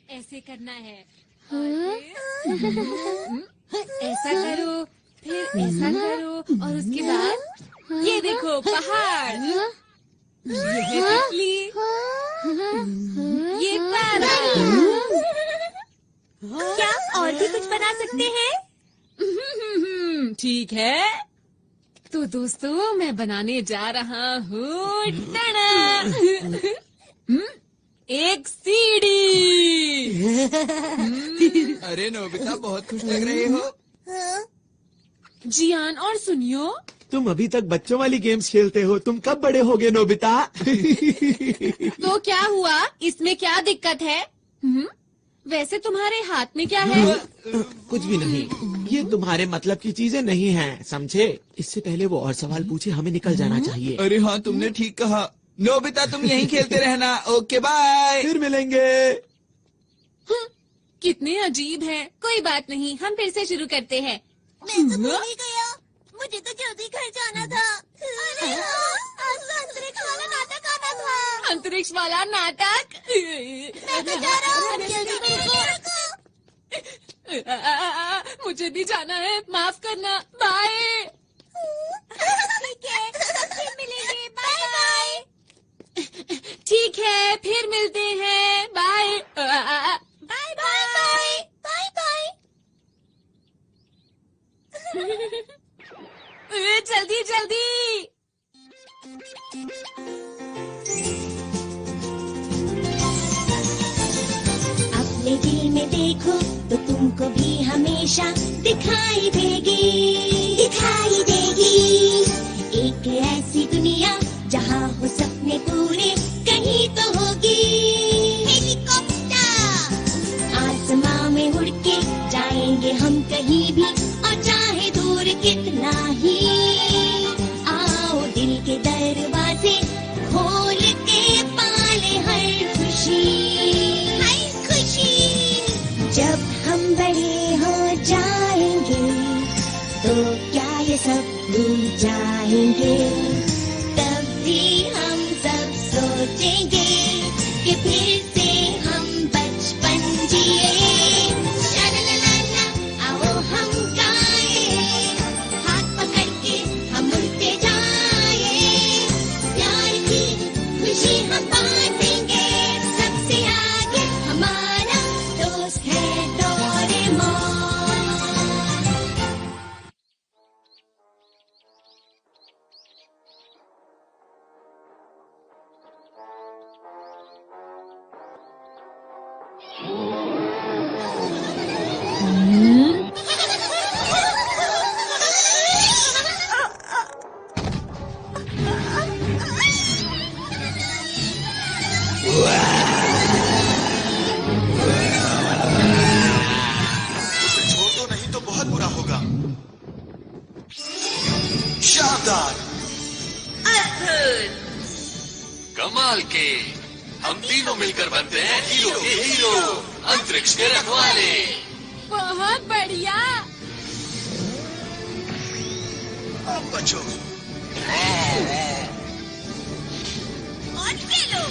ऐसे करना है। ऐसा करो, फिर ऐसा करो और उसके बाद ये देखो पहाड़, ये है तितली, ये पैरट। क्या और भी कुछ बना सकते हैं? ठीक है, तो दोस्तों मैं बनाने जा रहा हूँ एक सीढ़ी। अरे नोबिता, बहुत खुश लग रहे हो। जियान और सुनियो, तुम अभी तक बच्चों वाली गेम्स खेलते हो, तुम कब बड़े होगे नोबिता? तो क्या हुआ, इसमें क्या दिक्कत है? वैसे तुम्हारे हाथ में क्या है? कुछ भी नहीं, ये तुम्हारे मतलब की चीजें नहीं हैं, समझे? इससे पहले वो और सवाल पूछे, हमें निकल जाना चाहिए। अरे हाँ, तुमने ठीक कहा। नोबिता, तुम यहीं खेलते रहना। Okay bye. फिर मिलेंगे। कितने अजीब हैं। कोई बात नहीं, हम फिर से शुरू करते हैं। मैं तो भूल ही गया, मुझे तो जल्दी घर जाना था। अरे आज तो अंतरिक्ष वाला नाटक आना था। अंतरिक्ष वाला नाटक? मैं तो जा रहा हूँ, जल्दी मेरे को। मुझे भी जाना है, माफ करना। बाय। ठीक है, फिर मिलेंगे। Bye bye. ठीक है, फिर मिलते हैं। Bye bye bye bye bye. जल्दी जल्दी। अपने दिल में देखो तो तुमको भी हमेशा दिखाई देगी, दिखाई देगी। एक ऐसी दुनिया जहाँ हो सपने पूरे कहीं तो होगी। हेलीकॉप्टर आसमां में उड़ के जाएंगे हम कहीं भी, और चाहे दूर कितना ही। आओ दिल के दरवाजे खोल के पाले हर खुशी, हर खुशी। जब हम बड़े हो जाएंगे तो क्या ये सब भूल जाएंगे? तब भी हम सब सोचेंगे कि फिर से हम बचपन जिए। ला आओ हम गाए, हाथ पकड़ के हम उड़ते जाए। प्यार की खुशी हम बांटेंगे, सबसे आगे हमारा दोस्त है डोरेमोन। उसे छोड़ दो, नहीं तो बहुत बुरा होगा। शानदार, कमाल के। हम तीनों मिलकर बनते हैं हीरो के हीरो, अंतरिक्ष के रखवाले। बहुत बढ़िया। अब बचो। और खेलो।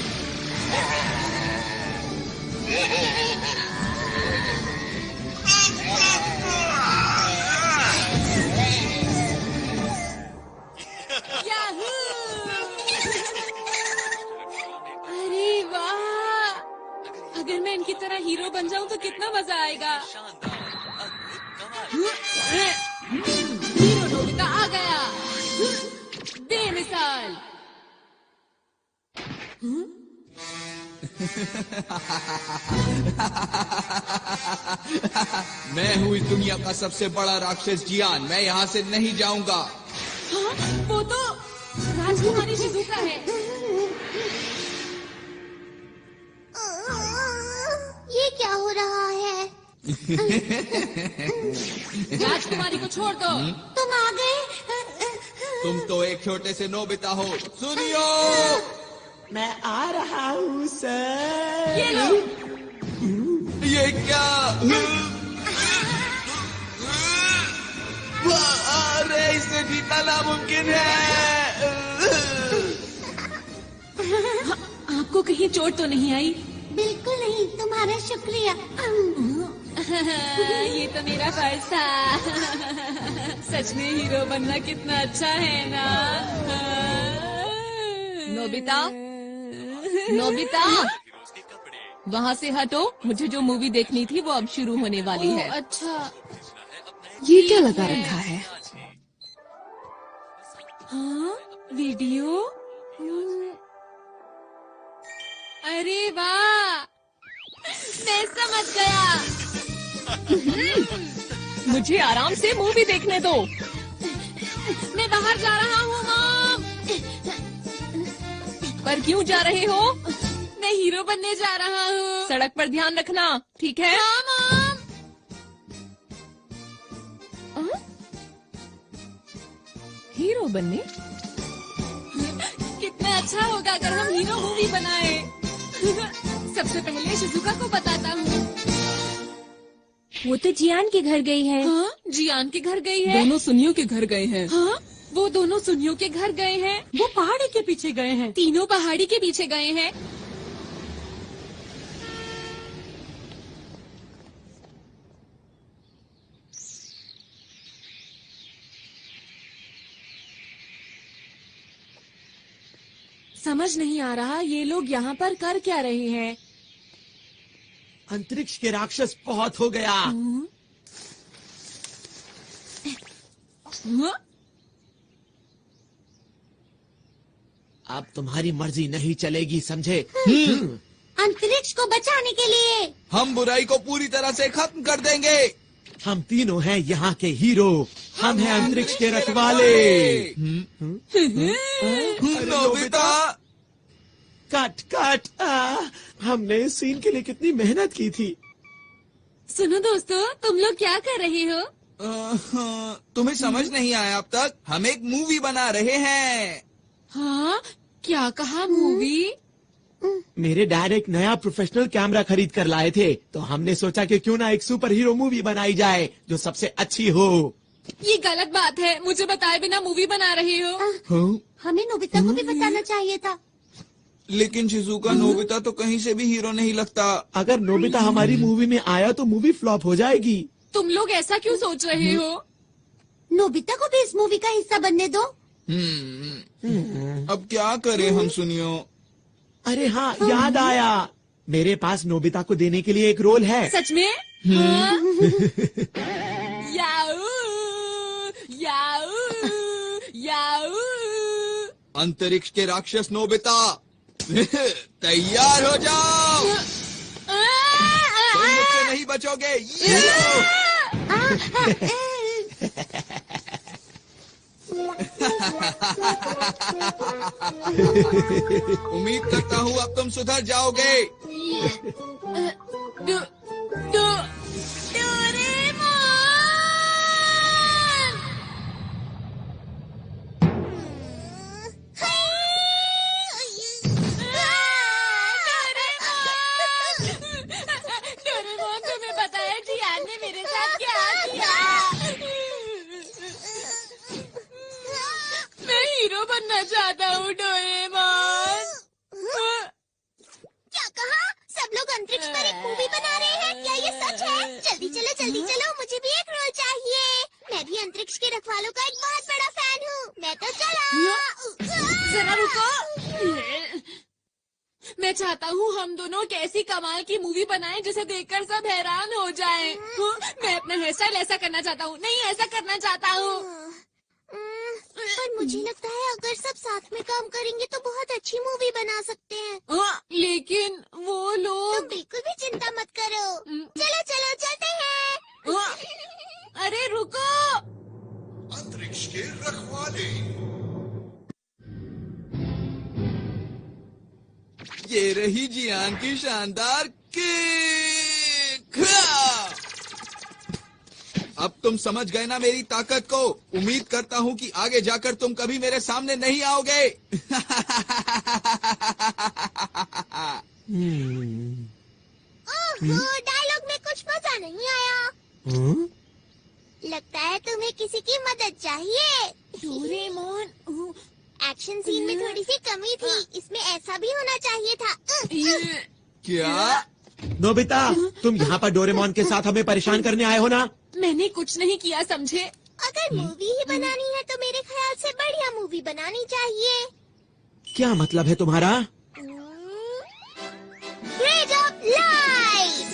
याहू! अरे वाह, अगर मैं इनकी तरह हीरो बन जाऊं तो कितना मजा आएगा। हीरो नोबिता आ गया, बेमिसाल। मैं हूँ इस दुनिया का सबसे बड़ा राक्षस जियान। मैं यहाँ से नहीं जाऊंगा। हाँ, वो तो राजकुमारी शिजुका है। ये क्या हो रहा है? राजकुमारी को छोड़ दो। तुम आ गए? तुम तो एक छोटे से नोबिता हो। सुनियो, मैं आ रहा हूँ सर। ये लो। ये क्या? अरे इससे जीतना नामुमकिन है। आपको कहीं चोट तो नहीं आई? बिल्कुल नहीं, तुम्हारा शुक्रिया। ये तो मेरा फर्ज था। सच में हीरो बनना कितना अच्छा है ना। नोबिता, नोबिता, वहाँ से हटो। मुझे जो मूवी देखनी थी वो अब शुरू होने वाली है। अच्छा, ये क्या लगा रखा है? हाँ, वीडियो। अरे वाह, मैं समझ गया। मुझे आराम से मूवी देखने दो। मैं बाहर जा रहा हूँ मॉम। पर क्यों जा रहे हो? मैं हीरो बनने जा रहा हूँ। सड़क पर ध्यान रखना, ठीक है? हाँ मॉम। हीरो बनने? कितना अच्छा होगा अगर हम हीरो मूवी बनाए। सबसे पहले शिजुका को बताता हूँ। वो तो जियान के घर गई है। हाँ, जियान के घर गई है। दोनों सुनियों के घर गए हैं। हाँ, वो दोनों सुनियों के घर गए हैं। वो पहाड़ी के पीछे गए हैं। तीनों पहाड़ी के पीछे गए हैं। समझ नहीं आ रहा ये लोग यहाँ पर कर क्या रहे हैं। अंतरिक्ष के राक्षस बहुत हो गया। हाँ? अब तुम्हारी मर्जी नहीं चलेगी, समझे? अंतरिक्ष को बचाने के लिए हम बुराई को पूरी तरह से खत्म कर देंगे। हम तीनों हैं यहाँ के हीरो। हम हैं अंतरिक्ष के रखवाले। Nobita, cut cut. हमने इस सीन के लिए कितनी मेहनत की थी। सुनो दोस्तों, तुम लोग क्या कर रहे हो? तुम्हें समझ नहीं आया अब तक? हम एक मूवी बना रहे हैं। हाँ, क्या कहा मूवी? मेरे डैड एक नया प्रोफेशनल कैमरा खरीद कर लाए थे, तो हमने सोचा कि क्यों ना एक सुपर हीरो मूवी बनाई जाए जो सबसे अच्छी हो। ये गलत बात है, मुझे बताए बिना मूवी बना रहे हो। हमें नोबिता को भी बताना चाहिए था। लेकिन शिजुका, नोबिता तो कहीं से भी हीरो नहीं लगता। अगर नोबिता हमारी मूवी में आया तो मूवी फ्लॉप हो जाएगी। तुम लोग ऐसा क्यों सोच रहे हो? नोबिता को भी इस मूवी का हिस्सा बनने दो। अब क्या करें हम सुनियो? अरे हाँ, याद आया। मेरे पास नोबिता को देने के लिए एक रोल है। सच में? हाँ? याऊ, याऊ, याऊ। अंतरिक्ष के राक्षस नोबिता, तैयार हो जाओ। तुम मुझसे नहीं बचोगे। उम्मीद करता हूँ अब तुम सुधर जाओगे। डोरेमोन, तुम्हें पता है जियान ने मेरे साथ क्या किया? मैं हीरो बनना चाहता हूँ डोरेमोन। क्या कहा? सब लोग अंतरिक्ष पर एक मूवी बना रहे हैं? क्या ये सच है? जल्दी चलो, मुझे भी एक रोल चाहिए। मैं भी अंतरिक्ष के रखवालों का एक बहुत बड़ा फैन हूँ। मैं तो चला। जरा रुको। मैं चाहता हूँ हम दोनों एक ऐसी कमाल की मूवी बनाएं जिसे देखकर सब हैरान हो जाएं। मैं अपना हेयर स्टाइल ऐसा करना चाहता हूँ। नहीं, ऐसा करना चाहता हूँ। पर मुझे लगता है अगर सब साथ में काम करेंगे तो बहुत अच्छी मूवी बना सकते हैं। लेकिन वो तुम लोग। बिल्कुल भी चिंता मत करो। चलो चलते हैं। अरे रुको। अंतरिक्ष के रखवाले। ये रही जियान की शानदार किक। अब तुम समझ गए ना मेरी ताकत को। उम्मीद करता हूँ कि आगे जाकर तुम कभी मेरे सामने नहीं आओगे। डायलॉग में कुछ मजा नहीं आया। लगता है तुम्हें किसी की मदद चाहिए। डोरेमोन, एक्शन सीन में थोड़ी सी कमी थी। इसमें ऐसा भी होना चाहिए था। क्या? नोबिता, तुम यहाँ पर डोरेमोन के साथ हमें परेशान करने आए हो ना? मैंने कुछ नहीं किया, समझे? अगर मूवी ही बनानी है तो मेरे ख्याल से बढ़िया मूवी बनानी चाहिए। क्या मतलब है तुम्हारा? Grade of light.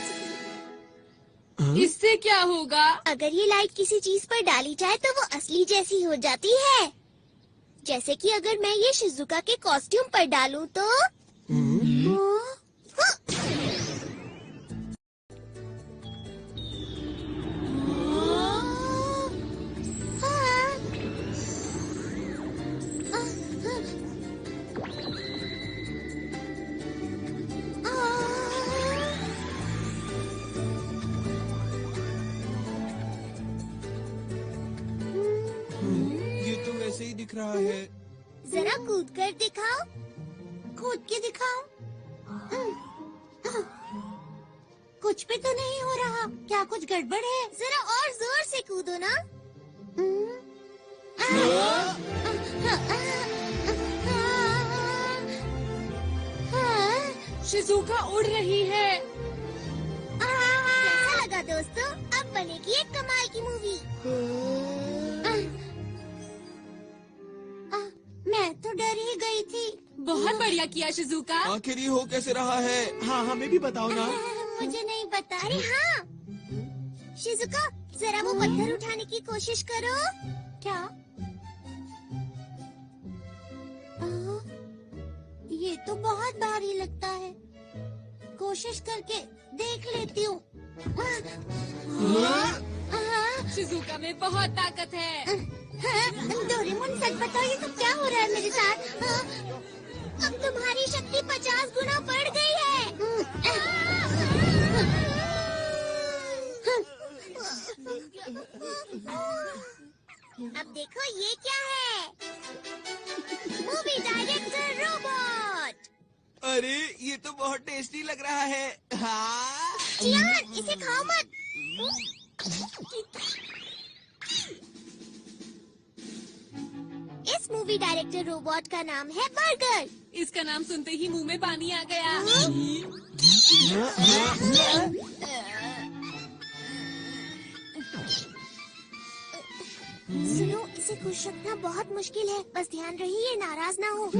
इससे क्या होगा? अगर ये लाइट किसी चीज पर डाली जाए तो वो असली जैसी हो जाती है। जैसे कि अगर मैं ये शिजुका के कॉस्ट्यूम पर डालूं तो ये तो वैसे ही दिख रहा है। जरा कूद कर दिखाओ। कूद के दिखाओ। कुछ भी तो नहीं हो रहा। क्या कुछ गड़बड़ है? जरा और जोर से कूदो ना। शिजुका उड़ रही है। कैसा लगा दोस्तों? अब बनेगी एक कमाल की मूवी। मैं तो डर ही गई थी। बहुत बढ़िया किया शिजुका। आखिर ये हो कैसे रहा है? हाँ, हमें भी बताओ ना। मुझे नहीं पता। अरे हाँ शिजुका, जरा वो पत्थर उठाने की कोशिश करो। क्या? ये तो बहुत भारी लगता है। कोशिश करके देख लेती हूँ। शिजुका में बहुत ताकत है। डोरेमोन, सच बताओ ये सब क्या हो रहा है मेरे साथ? अब तुम्हारी शक्ति 50 गुना बढ़ गई है। अब देखो ये क्या है? Movie director robot. अरे ये तो बहुत टेस्टी लग रहा है। हाँ। जियान, इसे खाओ मत। इस मूवी डायरेक्टर रोबोट का नाम है बर्गर। इसका नाम सुनते ही मुंह में पानी आ गया। सुनो, इसे खुश रखना बहुत मुश्किल है। बस ध्यान रहिए, नाराज ना हो।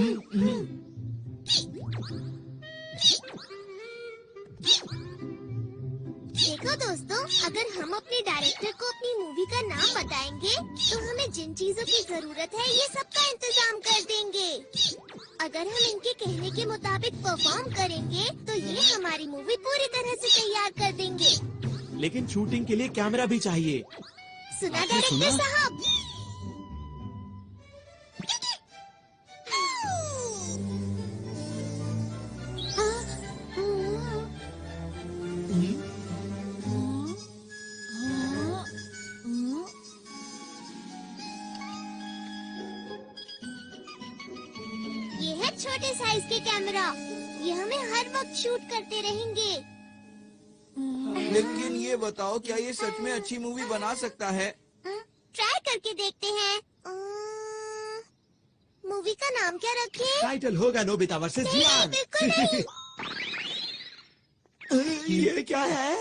देखो दोस्तों, अगर हम अपने डायरेक्टर को अपनी मूवी का नाम बताएंगे तो हमें जिन चीजों की जरूरत है ये सबका इंतजाम कर देंगे। अगर हम इनके कहने के मुताबिक परफॉर्म करेंगे तो ये हमारी मूवी पूरी तरह से तैयार कर देंगे। लेकिन शूटिंग के लिए कैमरा भी चाहिए। सुना डायरेक्टर साहब? ये है छोटे साइज के कैमरा। ये हमें हर वक्त शूट करते रहेंगे। लेकिन ये बताओ, क्या ये सच में अच्छी मूवी बना सकता है? ट्राई करके देखते हैं। मूवी का नाम क्या रखें? टाइटल होगा नोबिता वर्सेस नहीं, जियान। बिल्कुल नहीं। ये क्या है?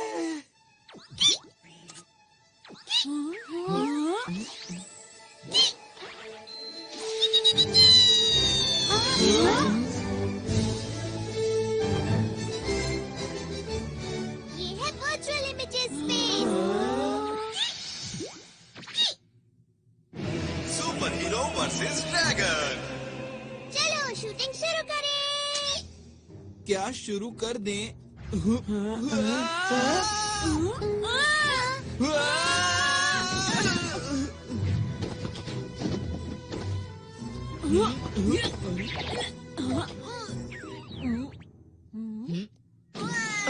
ये है virtual images space. Super hero versus dragon. चलो शूटिंग शुरू करें। क्या शुरू कर दें?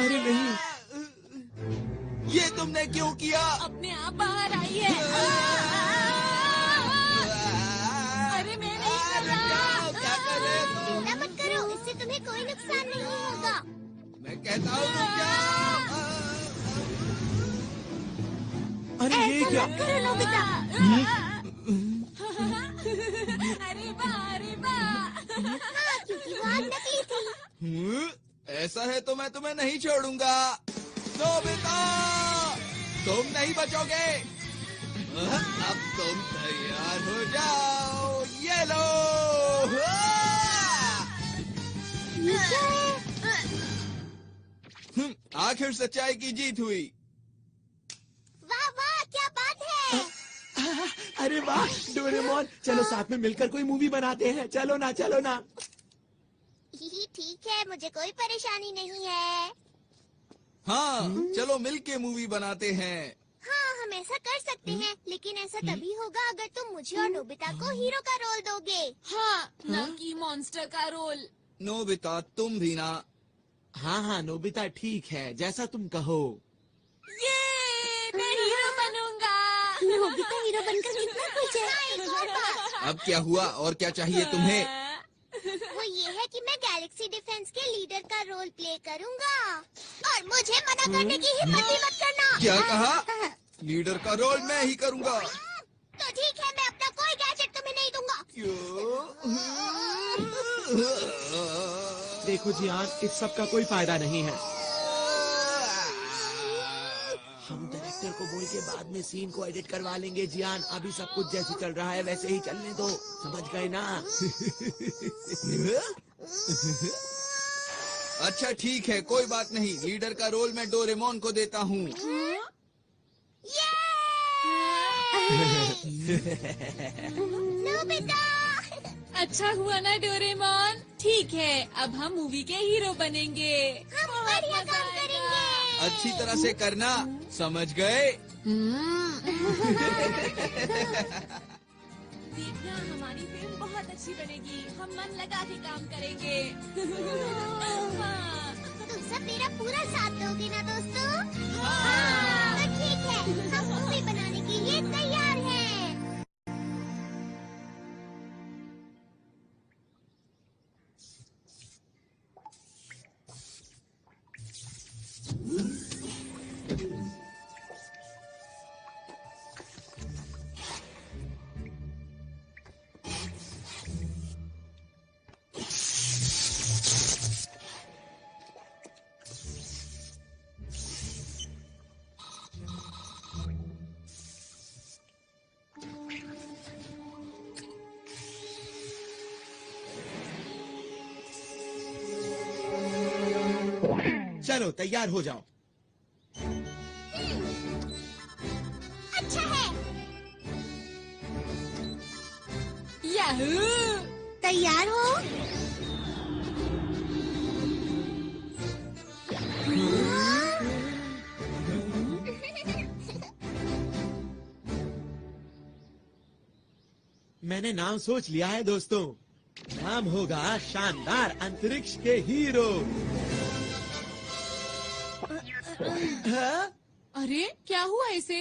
अरे नहीं, ये तुमने क्यों किया? अपने आप बाहर आई है। अरे मैं नहीं कर रहा। क्या कर रहे हो तुम? चिंता मत करो, इससे तुम्हें कोई नुकसान नहीं होगा। मैं कहता हूँ रुक जाओ। अरे ये क्या? मत करो नोबिता। अरे वाह, अरे वाह। हाँ, क्योंकि वो आग नकली थी। ऐसा है तो मैं तुम्हें नहीं छोड़ूंगा। नोबिता, तुम नहीं बचोगे। अब तुम तैयार हो जाओ। ये लो। आखिर सच्चाई की जीत हुई। वाह वाह, क्या बात है। अरे वाह डोरेमोन, चलो साथ में मिलकर कोई मूवी बनाते हैं। चलो ना, चलो ना। ठीक है, मुझे कोई परेशानी नहीं है। हाँ, चलो मिलके मूवी बनाते हैं। हाँ, हम ऐसा कर सकते हैं, लेकिन ऐसा तभी होगा अगर तुम मुझे और नोबिता को हीरो का रोल दोगे। हाँ, ना कि मॉन्स्टर का रोल। नोबिता, तुम भी ना। हाँ हाँ नोबिता, ठीक है, जैसा तुम कहो। ये मैं हीरो बनूंगा। नोबिता हीरो बनकर कितना खुश है। अब क्या हुआ और क्या चाहिए तुम्हें? वो ये है कि मैं गैलेक्सी डिफेंस के लीडर का रोल प्ले करूंगा और मुझे मना करने की हिम्मत भी मत करना। क्या कहा? लीडर का रोल मैं ही करूंगा। तो ठीक है, मैं अपना कोई गैजेट तुम्हें नहीं दूंगा। क्यों? देखो जियान, इस सब का कोई फायदा नहीं है। हम डायरेक्टर को बोल के बाद में सीन को एडिट करवा लेंगे जियान। अभी सब कुछ जैसे चल रहा है वैसे ही चलने दो, समझ गए ना? अच्छा ठीक है, कोई बात नहीं। लीडर का रोल मैं डोरेमोन को देता हूँ। नोबिता, अच्छा हुआ ना डोरेमोन। ठीक है, अब हम मूवी के हीरो बनेंगे। हम बढ़िया काम करेंगे। अच्छी तरह से करना, समझ गए? देखना, हमारी फिल्म बहुत अच्छी बनेगी। हम मन लगा के काम करेंगे। हाँ। तुम सब मेरा पूरा साथ दोगे ना दोस्तों? हाँ। तो ठीक है, हम मूवी बनाने के लिए तैयार हैं। चलो तैयार हो जाओ। अच्छा है। याहू! तैयार हो? मैंने नाम सोच लिया है दोस्तों। नाम होगा शानदार अंतरिक्ष के हीरो। हाँ? अरे क्या हुआ इसे?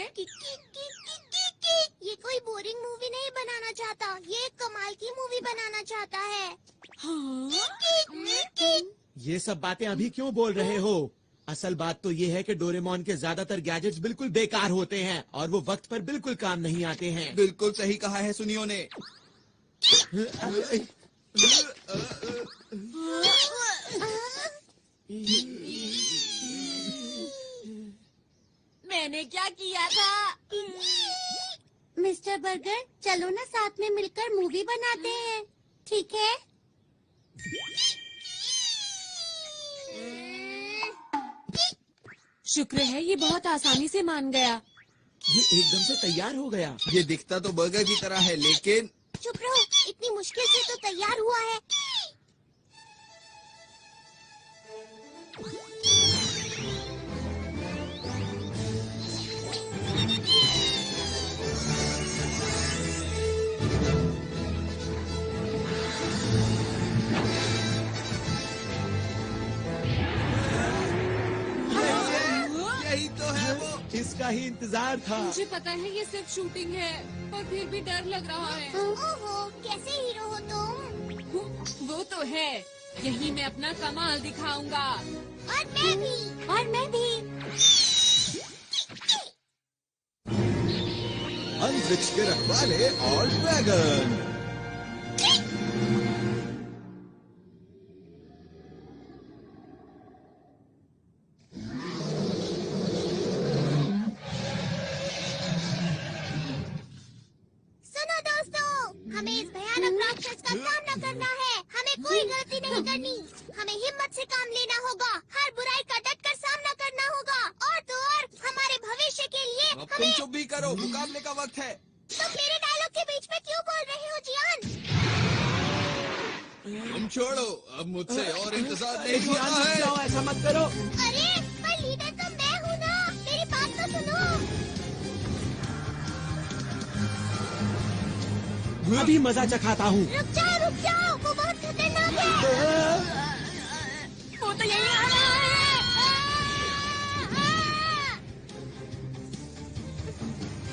ये कोई बोरिंग मूवी नहीं बनाना चाहता, ये एक कमाल की मूवी बनाना चाहता है। हाँ? ये सब बातें अभी क्यों बोल रहे हो? असल बात तो ये है कि डोरेमोन के ज्यादातर गैजेट्स बिल्कुल बेकार होते हैं और वो वक्त पर बिल्कुल काम नहीं आते हैं। बिल्कुल सही कहा है सुनियो ने। मैंने क्या किया था? मिस्टर बर्गर, चलो ना साथ में मिलकर मूवी बनाते हैं, ठीक है? शुक्र है ये बहुत आसानी से मान गया। ये एकदम से तैयार हो गया। ये दिखता तो बर्गर की तरह है, लेकिन चुप रहो, इतनी मुश्किल से तो तैयार हुआ है। यही तो है वो। इसका ही इंतजार था। मुझे पता है ये सिर्फ शूटिंग है, पर फिर भी डर लग रहा है। ओहो, कैसे हीरो हो तुम? वो तो है, यही मैं अपना कमाल दिखाऊंगा। और मैं भी। और मैं भी। अंतरिक्ष के रखवाले और ड्रैगन। जल्दबाजी नहीं करनी। हमें हिम्मत से काम लेना होगा। हर बुराई का डटकर सामना करना होगा। और तो और हमारे भविष्य के लिए अब तुम चुप भी करो, मुकाबले का वक्त है। तुम मेरे डायलॉग के बीच में क्यों बोल रहे हो जियान? तुम छोड़ो, अब मुझसे और इंतजार नहीं जियान, होता रुक है। जाओ, ऐसा मत करो। अरे पर लीडर तो मैं हूँ ना, मेरी बात तो सुनो। अभी मजा चखाता हूँ। रुक जाओ, वो बहुत खतरनाक है। वो तो यही आ रहा है।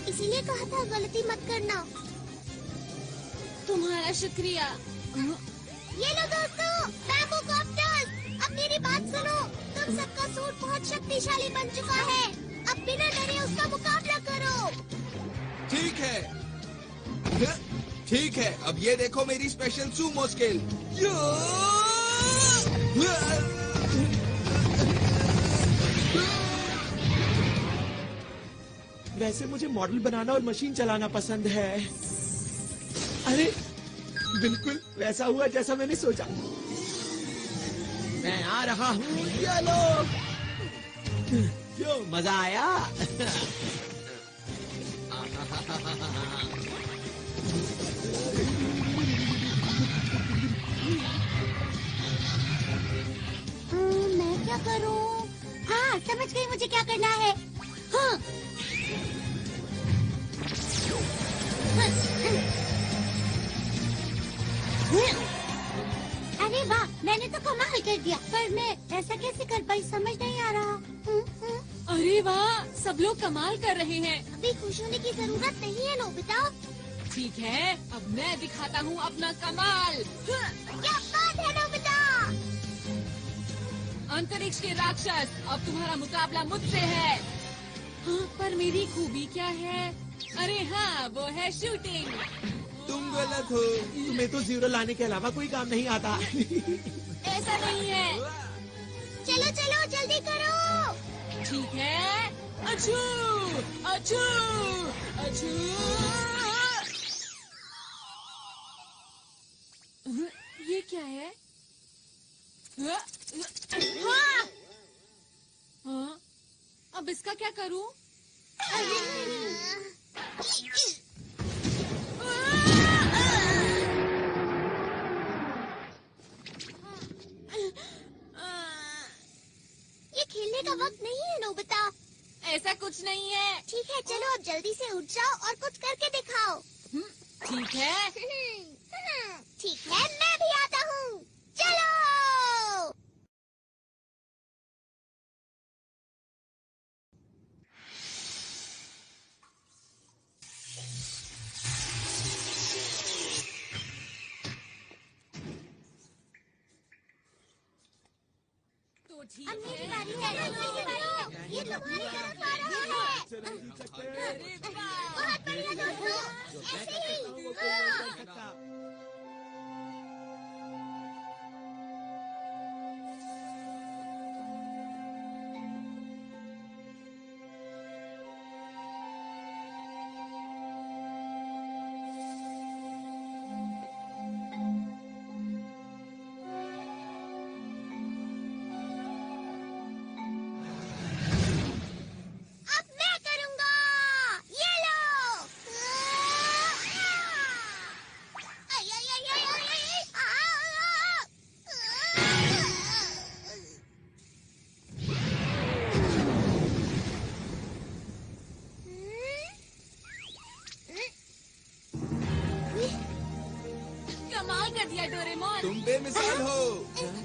इसीलिए कहा था गलती मत करना। तुम्हारा शुक्रिया। ये लो दोस्तों, बैम्बू कॉप्टर्स। अब मेरी बात सुनो, तुम सबका सूट बहुत शक्तिशाली बन चुका है। अब बिना डरे उसका मुकाबला करो। ठीक है, अब ये देखो मेरी स्पेशल सुमो स्किल। वैसे मुझे मॉडल बनाना और मशीन चलाना पसंद है। अरे बिल्कुल वैसा हुआ जैसा मैंने सोचा। मैं आ रहा हूँ, ये लो। क्यों, मजा आया? मैं क्या करूं? हाँ, समझ गई मुझे क्या करना है। हाँ। अरे वाह, मैंने तो कमाल कर दिया। पर मैं ऐसा कैसे कर पाई, समझ नहीं आ रहा। अरे वाह, सब लोग कमाल कर रहे हैं। अभी खुश होने की जरूरत नहीं है नोबिता। ठीक है, अब मैं दिखाता हूँ अपना कमाल। क्या बात है नोबिता? अंतरिक्ष के राक्षस, अब तुम्हारा मुकाबला मुझसे है। हाँ, पर मेरी खूबी क्या है? अरे हाँ, वो है शूटिंग। तुम गलत हो। तुम्हें तो जीरो लाने के अलावा कोई काम नहीं आता। ऐसा नहीं है। चलो चलो जल्दी करो। ठीक है, अछू अछू अछू। ये क्या है? हाँ, अब इसका क्या करूं? ये खेलने का वक्त नहीं है नोबिता। ऐसा कुछ नहीं है। ठीक है, चलो अब जल्दी से उठ जाओ और कुछ करके दिखाओ। ठीक है। ठीक है, मैं भी आता हूँ। चलो। तो ठीक अब मेरी है। बारी है। जल्दी करो। ये तुम्हारी तरफ आ रहा है। बहुत बढ़िया दोस्तों, ऐसे ही। हाँ। अब मैं करूँगा। ये लो। आई, आई, आई, आई, आई, आई, कमाल कर दिया डोरेमोन। तुम बेमिसाल हो।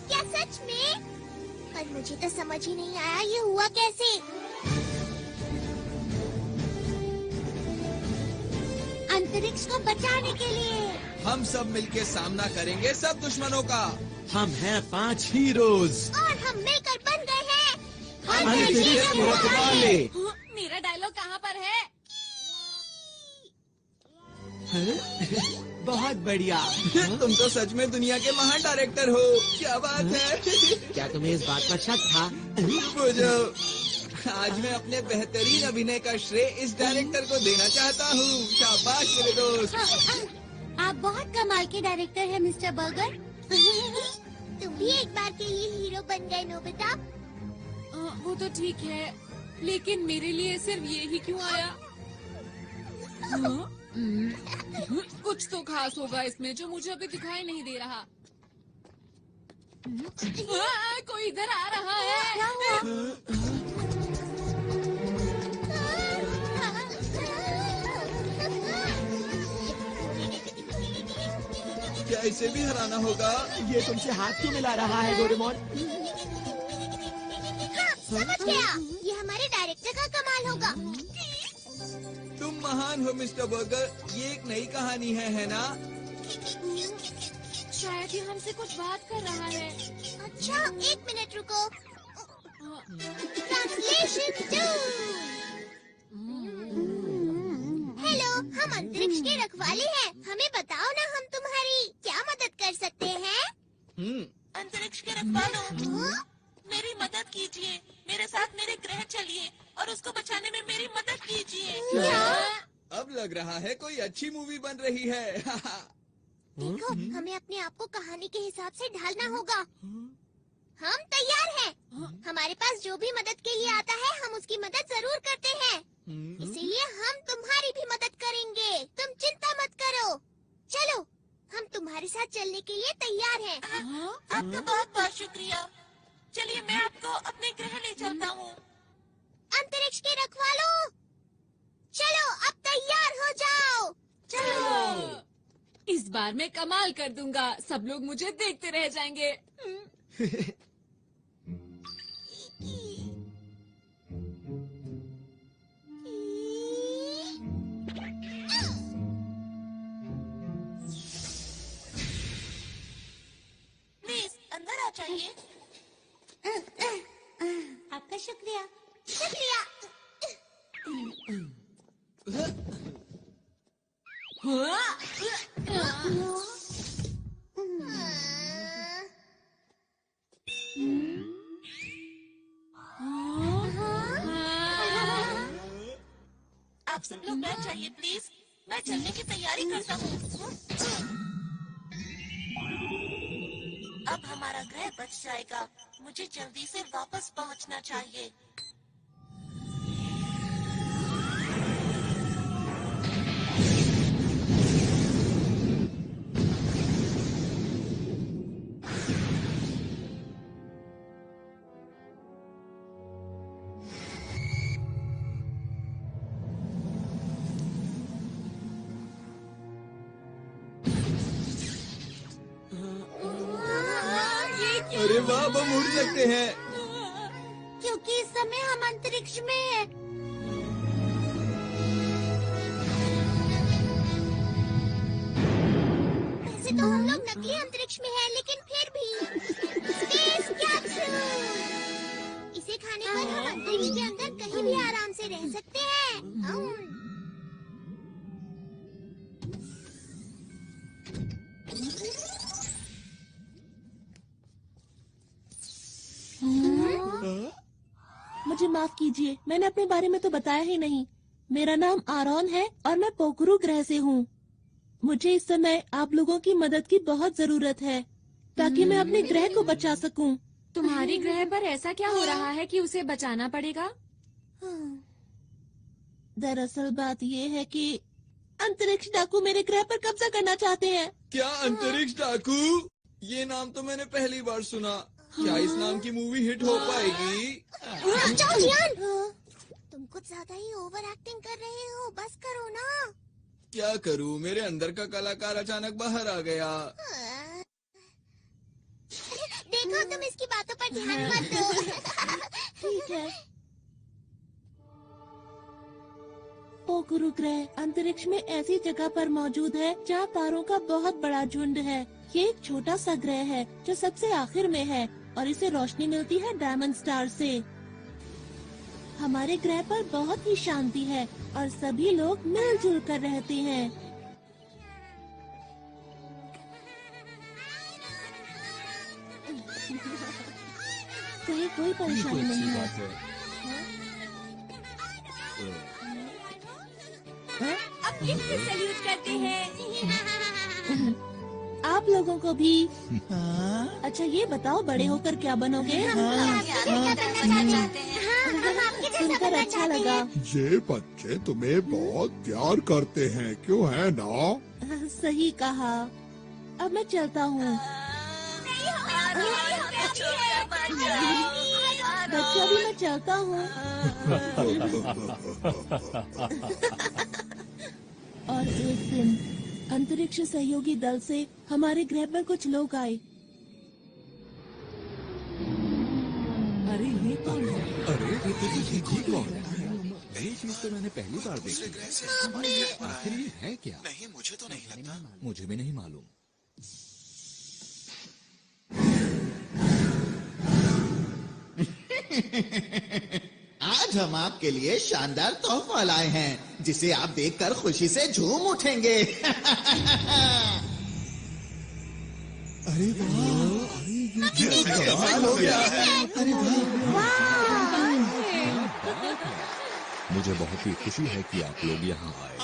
क्या सच में? पर मुझे तो समझ ही नहीं आया ये हुआ कैसे। अंतरिक्ष को बचाने के लिए। हम सब मिलके सामना करेंगे सब दुश्मनों का। हम हैं 5 हीरोज। और हम मिलकर बन गए हैं अंतरिक्ष के रखवाले। हाँ, मेरा डायलॉग कहाँ पर है? बहुत बढ़िया। तुम तो सच में दुनिया के महान डायरेक्टर हो। क्या बात है। क्या तुम्हें इस बात पर शक था? बुझो, आज मैं अपने बेहतरीन अभिनय का श्रेय इस डायरेक्टर को देना चाहता हूँ। शाबाश मेरे दोस्त। आप बहुत कमाल के डायरेक्टर हैं मिस्टर बर्गर। तुम भी एक बार के लिए हीरो बन गए नोबिता। वो तो ठीक है, लेकिन मेरे लिए सिर्फ ये ही क्यों आया? कुछ तो खास होगा इसमें जो मुझे अभी दिखाई नहीं दे रहा। कोई इधर आ रहा है। क्या इसे भी हराना होगा? ये तुमसे हाथ क्यों मिला रहा है डोरेमोन? हाँ, समझ गया। ये हमारे डायरेक्टर का कमाल होगा। तुम महान हो मिस्टर बर्गर। ये एक नई कहानी है ना? शायद ये हमसे कुछ बात कर रहा है। अच्छा, 1 मिनट रुको। ट्रांसलेशन 2। हेलो, हम अंतरिक्ष के रखवाले हैं। हमें बताओ ना, हम तुम्हारी क्या मदद कर सकते हैं? अंतरिक्ष के रखवालों, मेरी मदद कीजिए। मेरे साथ मेरे ग्रह चलिए और उसको बचाने में मेरी मदद कीजिए। अब लग रहा है कोई अच्छी मूवी बन रही है। देखो, हमें अपने आप को कहानी के हिसाब से ढालना होगा। हम तैयार हैं। हमारे पास जो भी मदद के लिए आता है, हम उसकी मदद जरूर करते हैं। इसीलिए हम तुम्हारी भी मदद करेंगे। तुम चिंता मत करो। चलो, हम तुम्हारे साथ चलने के लिए तैयार हैं। आपका बहुत बहुत शुक्रिया। चलिए, मैं आपको अपने ग्रह ले चलता हूँ। अंतरिक्ष के रखवालों, चलो अब तैयार हो जाओ। चलो, इस बार मैं कमाल कर दूंगा। सब लोग मुझे देखते रह जाएंगे। प्लीज अंदर आ जाइए। आपका शुक्रिया। शुक्रिया। आप सब लोग बैठ जाइए प्लीज। मैं चलने की तैयारी करता हूँ। अब हमारा ग्रह बच जाएगा। मुझे जल्दी से वापस पहुँचना चाहिए। अरे वाह, हम उड़ सकते हैं। क्योंकि इस समय हम अंतरिक्ष में हैं। वैसे तो हम लोग नकली अंतरिक्ष में हैं, लेकिन फिर भी स्पेस कैप्सूल। इसे खाने पर हम अंतरिक्ष के अंदर कहीं भी आराम से रह सकते हैं। मुझे माफ कीजिए, मैंने अपने बारे में तो बताया ही नहीं। मेरा नाम आरोन है और मैं पोखरू ग्रह से हूँ। मुझे इस समय आप लोगों की मदद की बहुत जरूरत है ताकि मैं अपने ग्रह को बचा सकूं। तुम्हारी ग्रह पर ऐसा क्या हो रहा है कि उसे बचाना पड़ेगा? दरअसल बात ये है कि अंतरिक्ष डाकू मेरे ग्रह पर कब्जा करना चाहते हैं। क्या अंतरिक्ष डाकू? ये नाम तो मैंने पहली बार सुना। क्या इस नाम की मूवी हिट हो पाएगी? तुम कुछ ज्यादा ही ओवर एक्टिंग कर रहे हो। बस करो ना। क्या करूं, मेरे अंदर का कलाकार अचानक बाहर आ गया। देखो, तुम इसकी बातों पर ध्यान मत दो। ठीक है। पोखरू ग्रह अंतरिक्ष में ऐसी जगह पर मौजूद है जहाँ तारों का बहुत बड़ा झुंड है। ये एक छोटा सा ग्रह है जो सबसे आखिर में है और इसे रोशनी मिलती है डायमंड स्टार से। हमारे ग्रह पर बहुत ही शांति है और सभी लोग मिलजुल कर रहते हैं। कहीं कोई परेशानी नहीं है। अब किससे सैल्यूट करते हैं? आप आप लोगों को भी। अच्छा ये बताओ, बड़े होकर क्या बनोगे? सुनकर अच्छा लगा। ये बच्चे तुम्हें बहुत प्यार करते हैं, क्यों है ना? सही कहा। अब मैं चलता हूँ। बच्चा भी मैं चलता हूँ। और एक दिन अंतरिक्ष सहयोगी दल से हमारे ग्रह पर कुछ लोग आए। अरे ये कौन है? अरे ये कौन है? ये चीज तो मैंने पहली बार देखी। आखिर ये है क्या? नहीं, मुझे तो नहीं लगता। मुझे भी नहीं मालूम। आज हम आपके लिए शानदार तोहफा लाए हैं, जिसे आप देखकर खुशी से झूम उठेंगे। अरे वाह! कमाल हो गया। अरे मुझे बहुत ही खुशी है कि आप लोग यहाँ आए।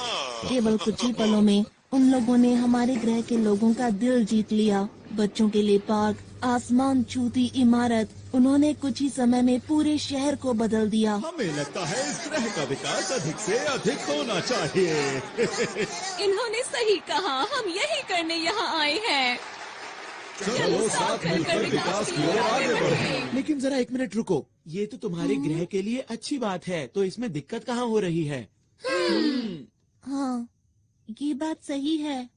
केवल कुछ ही पलों में उन लोगों ने हमारे ग्रह के लोगों का दिल जीत लिया। बच्चों के लिए पार्क, आसमान छूती इमारत, उन्होंने कुछ ही समय में पूरे शहर को बदल दिया। हमें लगता है इस ग्रह का विकास अधिक से अधिक होना चाहिए। इन्होंने सही कहा, हम यही करने यहाँ आए हैं। चलो साथ मिलकर विकास की ओर आगे बढ़ें। लेकिन जरा एक मिनट रुको, ये तो तुम्हारे ग्रह के लिए अच्छी बात है, तो इसमें दिक्कत कहाँ हो रही है? हाँ, ये बात सही है।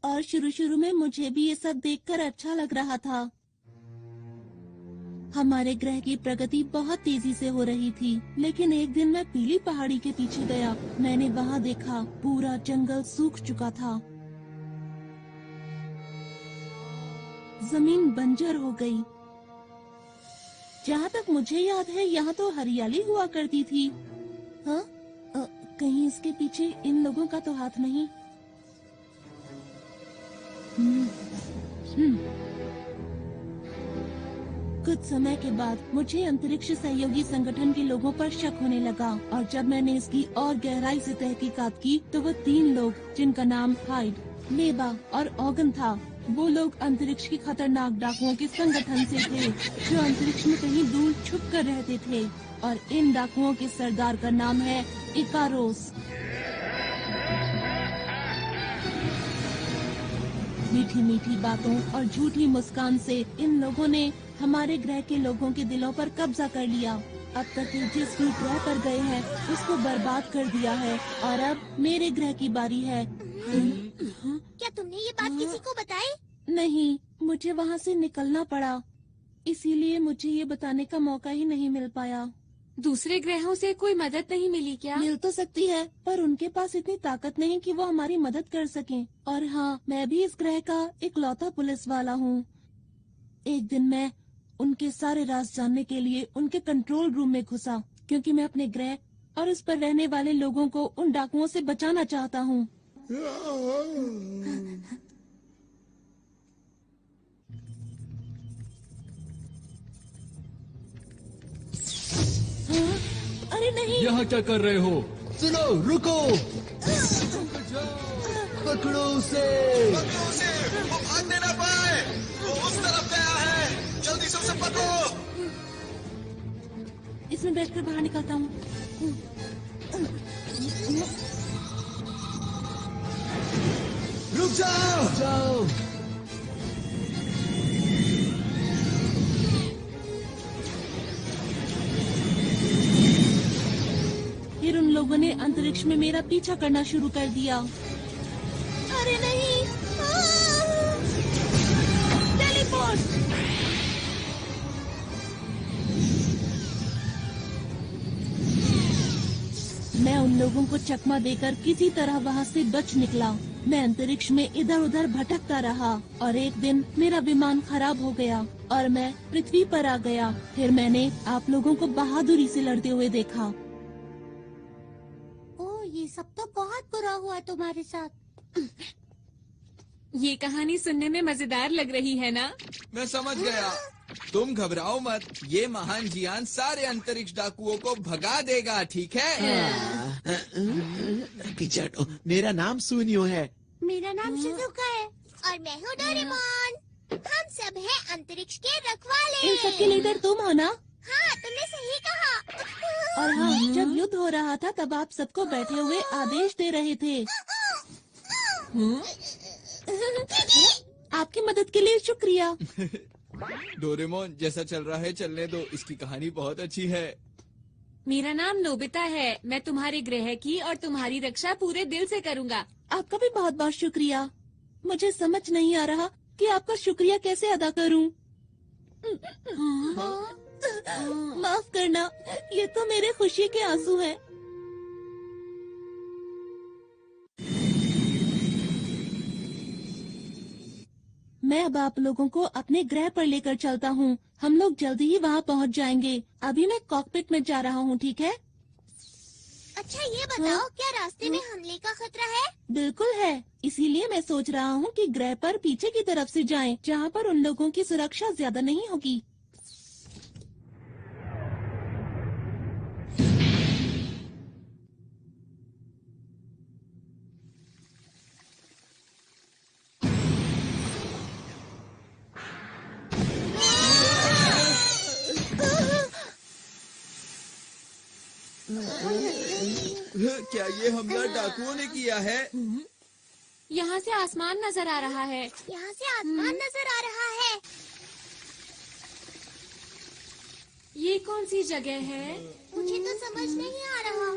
और शुरू में मुझे भी ये सब देखकर अच्छा लग रहा था। हमारे ग्रह की प्रगति बहुत तेजी से हो रही थी, लेकिन एक दिन मैं पीली पहाड़ी के पीछे गया। मैंने वहाँ देखा, पूरा जंगल सूख चुका था। जमीन बंजर हो गई। जहाँ तक मुझे याद है, यहाँ तो हरियाली हुआ करती थी। हाँ? कहीं इसके पीछे इन लोगों का तो हाथ नहीं? कुछ समय के बाद मुझे अंतरिक्ष सहयोगी संगठन के लोगों पर शक होने लगा, और जब मैंने इसकी और गहराई से तहकीकात की तो वो 3 लोग, जिनका नाम हाइड, लेबा और ऑगन था, वो लोग अंतरिक्ष की खतरनाक डाकुओं के संगठन से थे, जो अंतरिक्ष में कहीं दूर छुप कर रहते थे। और इन डाकुओं के सरदार का नाम है इकारोस। मीठी मीठी बातों और झूठी मुस्कान से इन लोगों ने हमारे ग्रह के लोगों के दिलों पर कब्जा कर लिया। अब तक ये जिस भी ग्रह पर गए हैं उसको बर्बाद कर दिया है, और अब मेरे ग्रह की बारी है। क्या तुमने ये बात किसी को बताई? नहीं, मुझे वहाँ से निकलना पड़ा, इसीलिए मुझे ये बताने का मौका ही नहीं मिल पाया। दूसरे ग्रहों से कोई मदद नहीं मिली क्या? मिल तो सकती है, पर उनके पास इतनी ताकत नहीं कि वो हमारी मदद कर सकें। और हाँ, मैं भी इस ग्रह का इकलौता पुलिस वाला हूँ। एक दिन मैं उनके सारे राज जानने के लिए उनके कंट्रोल रूम में घुसा, क्योंकि मैं अपने ग्रह और उस पर रहने वाले लोगों को उन डाकुओं से बचाना चाहता हूँ। अरे नहीं! यहाँ क्या कर रहे हो? सुनो, रुको! पकड़ो उसे! वो भागने ना पाए। वो उस तरफ गया है। जल्दी से उसे पकड़ो। इसमें बैठकर बाहर निकलता हूँ। रुक जाओ! फिर उन लोगों ने अंतरिक्ष में मेरा पीछा करना शुरू कर दिया। अरे नहीं! टेलीपोर्ट! मैं उन लोगों को चकमा देकर किसी तरह वहाँ से बच निकला। मैं अंतरिक्ष में इधर उधर भटकता रहा, और एक दिन मेरा विमान खराब हो गया और मैं पृथ्वी पर आ गया। फिर मैंने आप लोगों को बहादुरी से लड़ते हुए देखा। ये सब तो बहुत बुरा हुआ तुम्हारे साथ। ये कहानी सुनने में मजेदार लग रही है ना? मैं समझ गया। तुम घबराओ मत, ये महान जियान सारे अंतरिक्ष डाकुओं को भगा देगा, ठीक है? पीछे हटो। मेरा नाम सुनियो है। मेरा नाम शिजुका है। और मैं हूँ डोरेमोन। हम सब हैं अंतरिक्ष के रखवाले। इन सबके लीडर तुम हो ना? हाँ, तुमने सही कहा। और हाँ, जब युद्ध हो रहा था तब आप सबको बैठे हुए आदेश दे रहे थे। आपकी मदद के लिए शुक्रिया। डोरेमोन, जैसा चल रहा है चलने दो, इसकी कहानी बहुत अच्छी है। मेरा नाम नोबिता है। मैं तुम्हारे ग्रह की और तुम्हारी रक्षा पूरे दिल से करूँगा। आपका भी बहुत बहुत शुक्रिया। मुझे समझ नहीं आ रहा कि आपका शुक्रिया कैसे अदा करूं। माफ करना, ये तो मेरे खुशी के आंसू हैं। मैं अब आप लोगों को अपने ग्रह पर लेकर चलता हूँ। हम लोग जल्दी ही वहाँ पहुँच जाएंगे। अभी मैं कॉकपिट में जा रहा हूँ, ठीक है? अच्छा, ये बताओ, क्या रास्ते में हमले का खतरा है? बिल्कुल है। इसीलिए मैं सोच रहा हूँ कि ग्रह पर पीछे की तरफ से जाएं, जहाँ पर उन लोगों की सुरक्षा ज्यादा नहीं होगी। क्या ये हमला डाकुओं ने किया है? यहाँ से आसमान नजर आ रहा है। यहाँ से आसमान नजर आ रहा है। ये कौन सी जगह है? मुझे तो समझ नहीं आ रहा।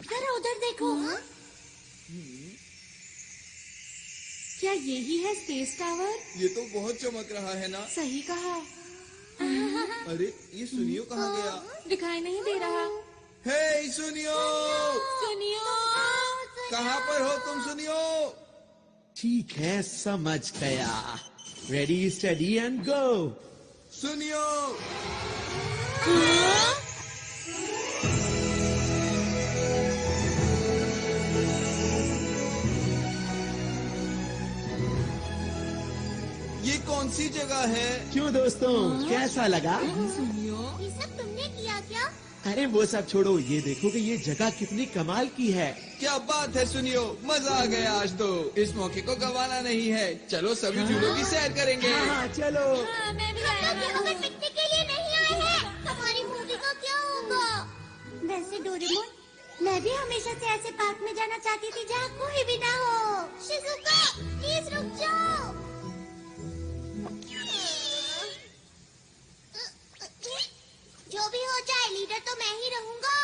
जरा उधर देखो। क्या यही है स्पेस टावर? ये तो बहुत चमक रहा है ना। सही कहा। अरे ये सुनियो कहाँ गया? दिखाई नहीं दे रहा। हे सुनियो, सुनियो, कहाँ पर हो तुम सुनियो? ठीक है, समझ गया। Ready, study and go. सुनियो। ये कौन सी जगह है? क्यों दोस्तों, कैसा लगा? ये सब तुमने किया क्या? अरे वो सब छोड़ो, ये देखो कि ये जगह कितनी कमाल की है। क्या बात है सुनियो, मजा आ गया आज तो। इस मौके को गंवाना नहीं है। चलो सभी झूलों की सैर करेंगे। हाँ, चलो। मैं भी आया हम लोग यहाँ पिकनिक के लिए नहीं आए हैं। हमारी मूवी का क्या होगा? वैसे डोरेमोन, मैं भी हमेशा से ऐसे पार्क में जाना चाहती थी जहाँ कोई भी ना हो। शिजुका, प्लीज रुक जाओ। जो भी हो जाए, लीडर तो मैं ही रहूँगा।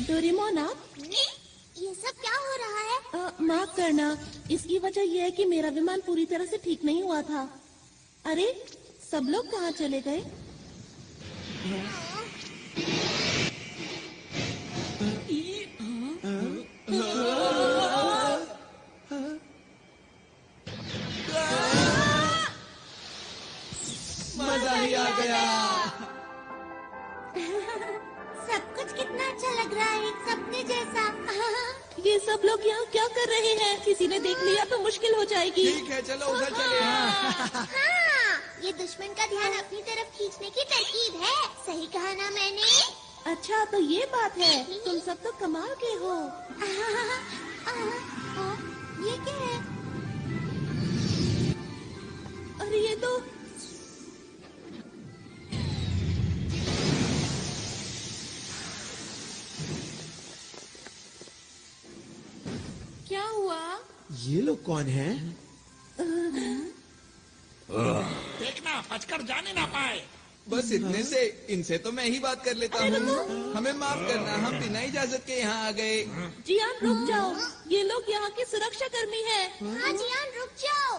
डोरेमोन, आप? ये सब क्या हो रहा है? माफ करना, इसकी वजह यह है कि मेरा विमान पूरी तरह से ठीक नहीं हुआ था। अरे, सब लोग कहाँ चले गए? मजा ही आ गया। सब कुछ कितना अच्छा लग रहा है, एक सपने जैसा। ये सब लोग यहाँ क्या कर रहे हैं? किसी ने देख लिया तो मुश्किल हो जाएगी। ठीक है, चलो उधर चले। हाँ, ये दुश्मन का ध्यान अपनी तरफ खींचने की तरकीब है। सही कहा ना मैंने? अच्छा, तो ये बात है। तुम सब तो कमाल के हो। ये क्या है? अरे ये तो क्या हुआ? ये लोग कौन हैं? देखना बचकर जाने ना पाए। बस इतने से, इनसे तो मैं ही बात कर लेता हूँ। हमें माफ करना, हम बिना इजाजत के यहाँ आ गए। जियान, रुक जाओ। ये लोग यहाँ के सुरक्षा कर्मी हैं। हाँ जियान, रुक जाओ।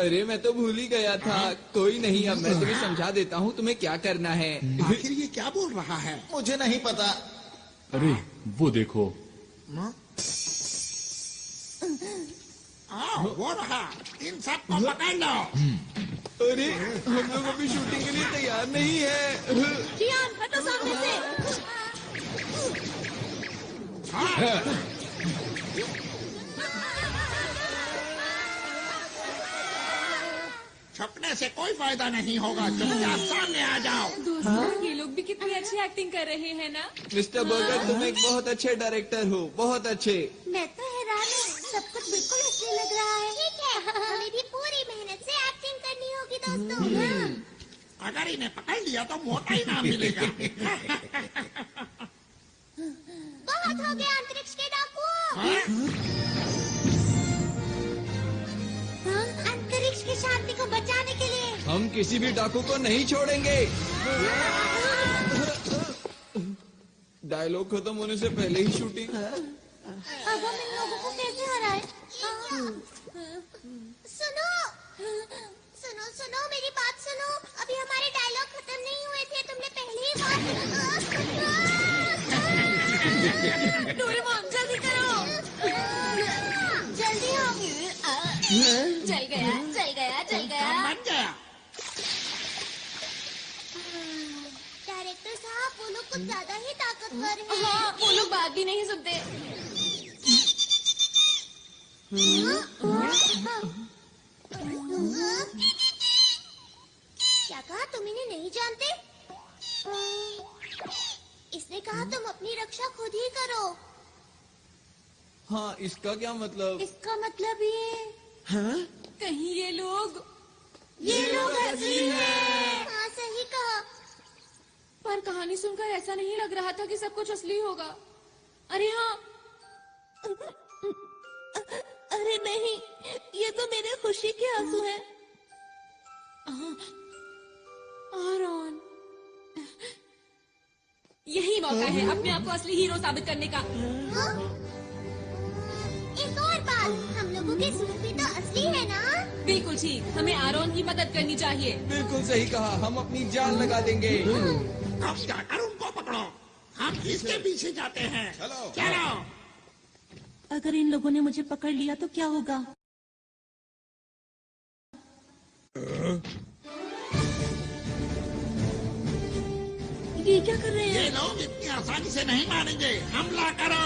अरे मैं तो भूल ही गया था। कोई नहीं, अब मैं तुम्हें समझा देता हूँ तुम्हें क्या करना है। आखिर ये क्या बोल रहा है? मुझे नहीं पता। अरे वो देखो। वो रहा, इन सब को पकड़ लो। अरे हम लोग अभी शूटिंग के लिए तैयार नहीं है। जियान, हटो सामने से। छुपने से कोई फायदा नहीं होगा। चुपचाप सामने आ जाओ। दोस्तों, ये लोग भी कितनी अच्छी एक्टिंग कर रहे हैं ना। मिस्टर बर्गर, तुम एक बहुत अच्छे डायरेक्टर हो, बहुत अच्छे। मैं तो हैरान हूँ, सब कुछ बिल्कुल असली लग रहा है। ठीक अगर इन्हें पकड़ लिया तो मोटा ही नाम मिलेगा। बहुत हो गया अंतरिक्ष के डाकुओं। अंतरिक्ष की शांति को बचाने के लिए हम किसी भी डाकू को नहीं छोड़ेंगे। डायलॉग खत्म होने से पहले ही शूटिंग। अब हम इन लोगों को कैसे हराए? सुनो सुनो सुनो मेरी बात सुनो। अभी हमारे डायलॉग खत्म नहीं हुए थे, तुमने पहले ही बात। डोरेमोन जल्दी करो। जल्दी हो। चल गया चल गया चल गया। बन गया। डायरेक्टर साहब वो लोग कुछ ज्यादा ही ताकतवर हैं। हाँ, वो लोग बात भी नहीं सुनते। क्या कहा? तुम इन्हें नहीं जानते? इसने कहा तुम अपनी रक्षा खुद ही करो। हाँ, इसका क्या मतलब? इसका मतलब ये हाँ? कहीं ये लोग असली हैं। हाँ सही कहा। पर कहानी सुनकर ऐसा नहीं लग रहा था कि सब कुछ असली होगा। अरे हाँ, अरे नहीं, ये तो मेरे खुशी के आंसू हैं। आरॉन, यही मौका है अपने आप को असली हीरो साबित करने का। एक और बात, हम लोगों के सूट भी तो असली है ना? बिल्कुल ठीक, हमें आरॉन की मदद करनी चाहिए। बिल्कुल सही कहा, हम अपनी जान लगा देंगे। अब जाकर उनको पकड़ो, हम इसके पीछे जाते हैं। चलो। चलो। अगर इन लोगों ने मुझे पकड़ लिया तो क्या होगा? ये क्या कर रहे ये हैं? लोग इतनी आसानी से नहीं मानेंगे। हमला करो।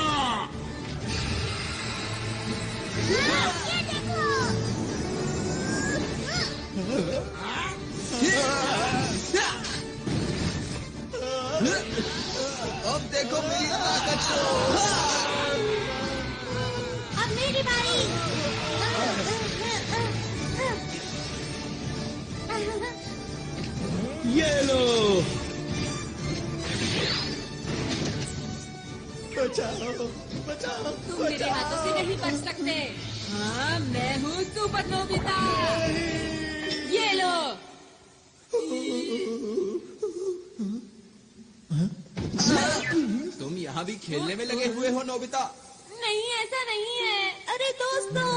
ये देखो। अब देखो मेरी ताकत को। अब मेरी बारी। ये लो। बचाओ बचाओ तुम मेरे हाथों से नहीं बच सकते। हाँ, मैं हूँ सुपर नोबिता। ये लो। तुम यहाँ भी खेलने में लगे हुए हो नोबिता? नहीं, ऐसा नहीं है। अरे दोस्तों,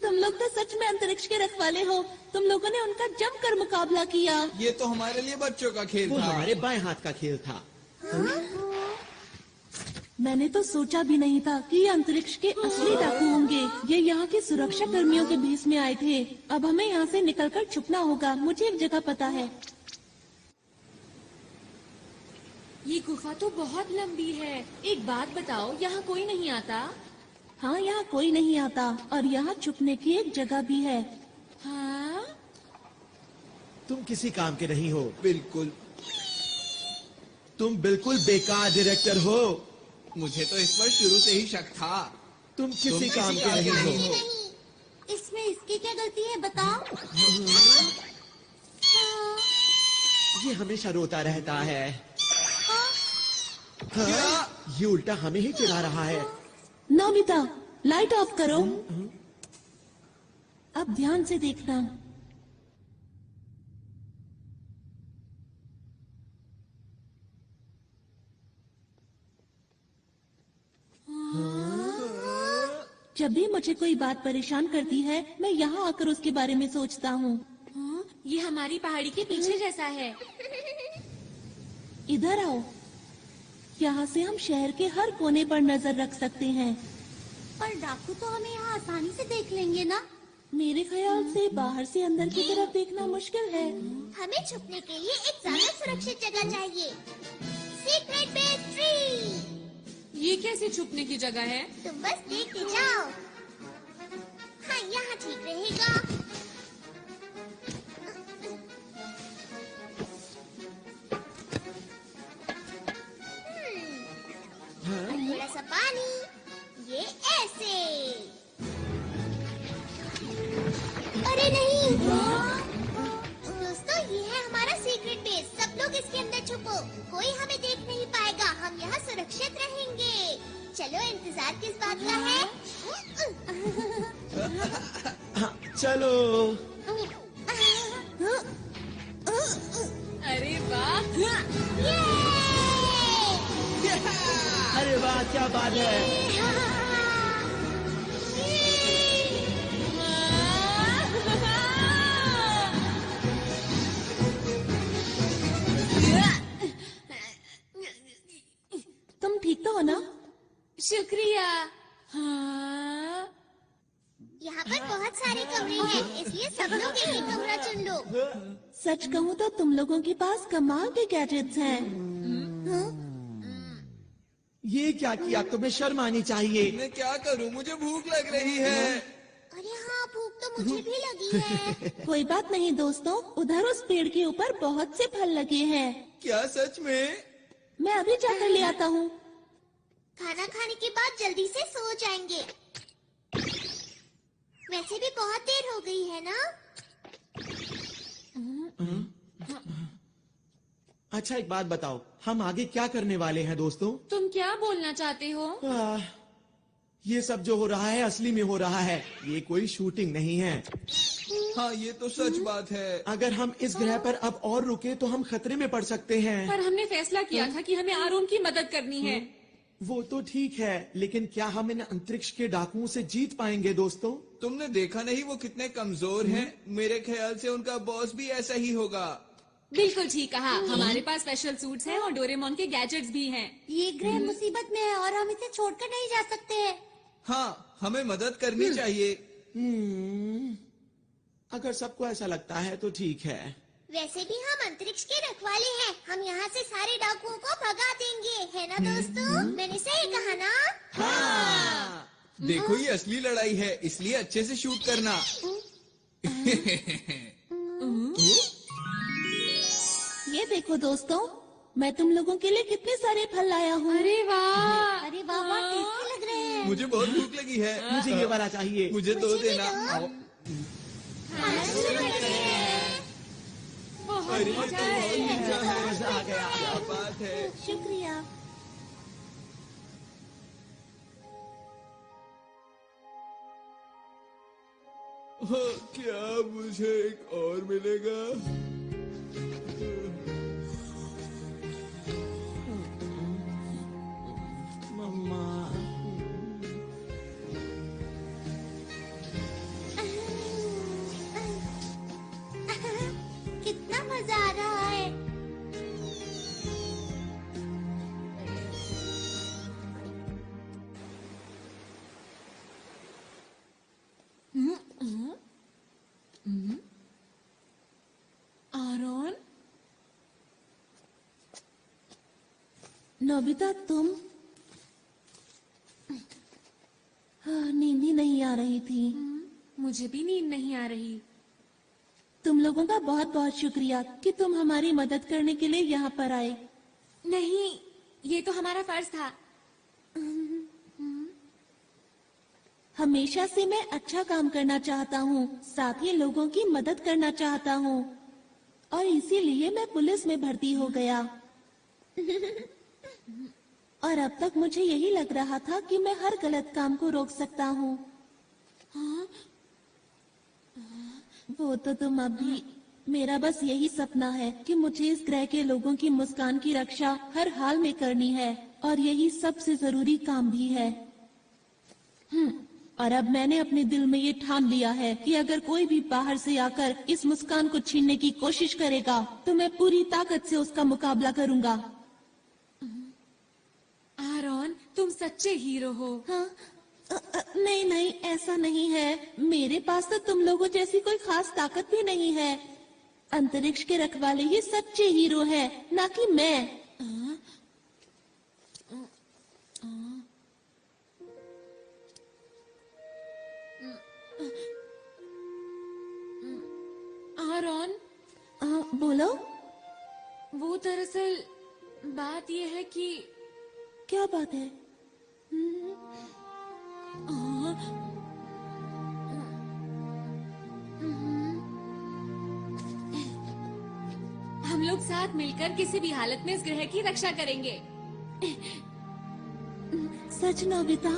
तुम लोग तो सच में अंतरिक्ष के रखवाले हो। तुम लोगों ने उनका जमकर मुकाबला किया। ये तो हमारे लिए बच्चों का खेल वो था। हमारे बाएं हाथ का खेल था। मैंने तो सोचा भी नहीं था कि ये अंतरिक्ष के असली डाकू होंगे। ये यहाँ के सुरक्षा कर्मियों के भेष में आए थे। अब हमें यहाँ से निकलकर छुपना होगा। मुझे एक जगह पता है। ये गुफा तो बहुत लंबी है। एक बात बताओ, यहाँ कोई नहीं आता? हाँ, यहाँ कोई नहीं आता और यहाँ छुपने की एक जगह भी है। हाँ? तुम किसी काम के नहीं हो। बिल्कुल। तुम बिल्कुल बेकार डायरेक्टर हो। मुझे तो इस पर शुरू से ही शक था। तुम किसी काम के नहीं हो। इसमें इसकी क्या गलती है बताओ? ये हमेशा रोता रहता है। हाँ? ये उल्टा हमें ही चिढ़ा रहा है। नोबिता, लाइट ऑफ करो। अब ध्यान से देखना। जब भी मुझे कोई बात परेशान करती है, मैं यहाँ आकर उसके बारे में सोचता हूँ। ये हमारी पहाड़ी के पीछे जैसा है। इधर आओ। यहाँ से हम शहर के हर कोने पर नजर रख सकते हैं। पर डाकू तो हमें यहाँ आसानी से देख लेंगे ना? मेरे ख्याल से बाहर से अंदर की तरफ देखना मुश्किल है। हमें छुपने के लिए एक ज्यादा सुरक्षित जगह चाहिए। Secret base tree. ये कैसे छुपने की जगह है? तुम बस देख के जाओ। हाँ, यहाँ ठीक रहेगा। थोड़ा सा पानी, ये ऐसे। अरे नहीं, दोस्तों छुपो, कोई हमें देख नहीं पाएगा। हम यहाँ सुरक्षित रहेंगे। चलो, इंतजार किस बात का है? चलो। अरे वाह! अरे वाह, क्या बात है। तुम ठीक तो हो ना? शुक्रिया। हाँ। यहाँ पर बहुत सारे कमरे हैं, इसलिए सब लोग एक एक कमरा चुन लो। सच कहूँ तो तुम लोगों के पास कमाल के गैजेट्स हैं। ये क्या किया? तुम्हें शर्म आनी चाहिए। मैं क्या करूं? मुझे भूख लग रही है। अरे हाँ, भूख तो मुझे भी लगी है। कोई बात नहीं दोस्तों, उधर उस पेड़ के ऊपर बहुत से फल लगे हैं। क्या सच में? मैं अभी जाकर ले आता हूँ। खाना खाने के बाद जल्दी से सो जाएंगे। वैसे भी बहुत देर हो गई है ना? अच्छा, एक बात बताओ, हम आगे क्या करने वाले हैं दोस्तों? तुम क्या बोलना चाहते हो? ये सब जो हो रहा है असली में हो रहा है, ये कोई शूटिंग नहीं है। हाँ, ये तो सच बात है। अगर हम इस ग्रह पर अब और रुके तो हम खतरे में पड़ सकते हैं। पर हमने फैसला किया था कि हमें आरोन की मदद करनी है। वो तो ठीक है, लेकिन क्या हम इन अंतरिक्ष के डाकुओं से जीत पाएंगे दोस्तों? तुमने देखा नहीं वो कितने कमजोर हैं? मेरे ख्याल से उनका बॉस भी ऐसा ही होगा। बिल्कुल ठीक कहा। हमारे पास स्पेशल सूट्स हैं और डोरेमोन के गैजेट्स भी हैं। ये ग्रह मुसीबत में है और हम इसे छोड़कर नहीं जा सकते। हाँ, हमें मदद करनी चाहिए। अगर सबको ऐसा लगता है तो ठीक है। वैसे भी हम अंतरिक्ष के रखवाले हैं। हम यहाँ से सारे डाकुओं को भगा देंगे, है ना दोस्तों? मैंने सही कहा ना? हाँ। देखो, ये असली लड़ाई है, इसलिए अच्छे से शूट करना। ये देखो दोस्तों, मैं तुम लोगों के लिए कितने सारे फल लाया हूँ। अरे वाह! अरे वाह, बहुत टेस्टी लग रहे हैं। मुझे बहुत भूख लगी है। मुझे ये वाला चाहिए। मुझे दो देना। आओ। अरे, तो बहुत मीठा है। मजा आ गया। क्या बात है। शुक्रिया। हाँ, क्या मुझे एक और मिलेगा? मम्मा। कितना मजा आ रहा है। आरोन? नोबिता, तुम? हाँ, नींद ही नहीं आ रही थी। मुझे भी नींद नहीं आ रही। तुम लोगों का बहुत बहुत शुक्रिया कि तुम हमारी मदद करने के लिए यहाँ पर आए। नहीं, ये तो हमारा फर्ज था। हमेशा से मैं अच्छा काम करना चाहता हूँ, साथ ही लोगों की मदद करना चाहता हूँ, और इसीलिए मैं पुलिस में भर्ती हो गया। और अब तक मुझे यही लग रहा था कि मैं हर गलत काम को रोक सकता हूँ। वो तो तुम अभी, मेरा बस यही सपना है कि मुझे इस ग्रह के लोगों की मुस्कान की रक्षा हर हाल में करनी है, और यही सबसे जरूरी काम भी है। और अब मैंने अपने दिल में ये ठान लिया है कि अगर कोई भी बाहर से आकर इस मुस्कान को छीनने की कोशिश करेगा तो मैं पूरी ताकत से उसका मुकाबला करूंगा। आरोन, तुम सच्चे हीरो हो। हाँ? नहीं नहीं, ऐसा नहीं है। मेरे पास तो तुम लोगों जैसी कोई खास ताकत भी नहीं है। अंतरिक्ष के रखवाले ही सच्चे हीरो हैं, ना कि मैं। आरोन? बोलो। वो दरअसल बात ये है कि... क्या बात है? हम लोग साथ मिलकर किसी भी हालत में इस ग्रह की रक्षा करेंगे। सच नोबिता?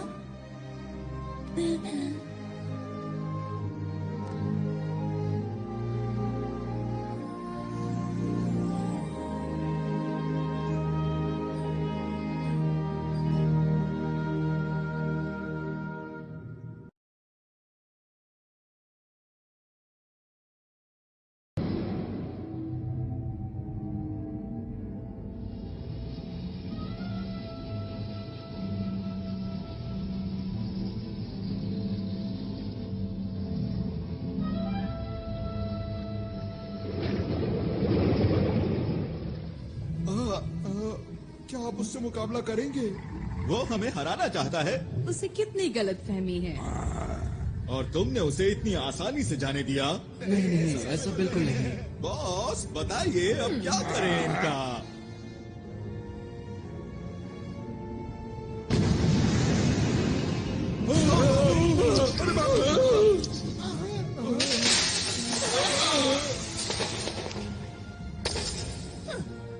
क्या आप उससे मुकाबला करेंगे? वो हमें हराना चाहता है उसे कितनी गलतफहमी है। और तुमने उसे इतनी आसानी से जाने दिया। नहीं, ऐसा बिल्कुल नहीं। बॉस बताइए अब क्या करें इनका?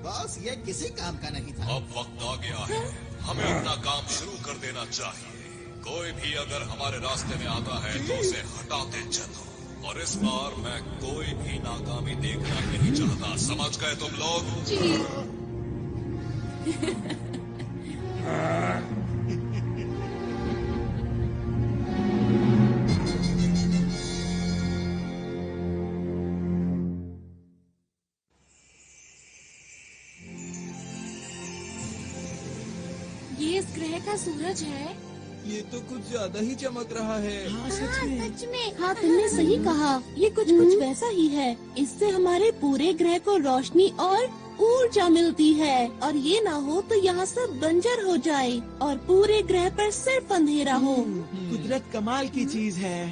बॉस ये किसी काम का नहीं था। अब वक्त आ गया है, हमें अपना काम शुरू कर देना चाहिए। कोई भी अगर हमारे रास्ते में आता है तो उसे हटाते चलो। और इस बार मैं कोई भी नाकामी देखना नहीं चाहता, समझ गए तुम लोग? ये इस ग्रह का सूरज है। ये तो कुछ ज्यादा ही चमक रहा है। हाँ सच में। हाँ तुमने सही कहा, ये कुछ वैसा ही है। इससे हमारे पूरे ग्रह को रोशनी और ऊर्जा मिलती है, और ये ना हो तो यहाँ सब बंजर हो जाए और पूरे ग्रह पर सिर्फ अंधेरा हो। कुदरत कमाल की चीज है।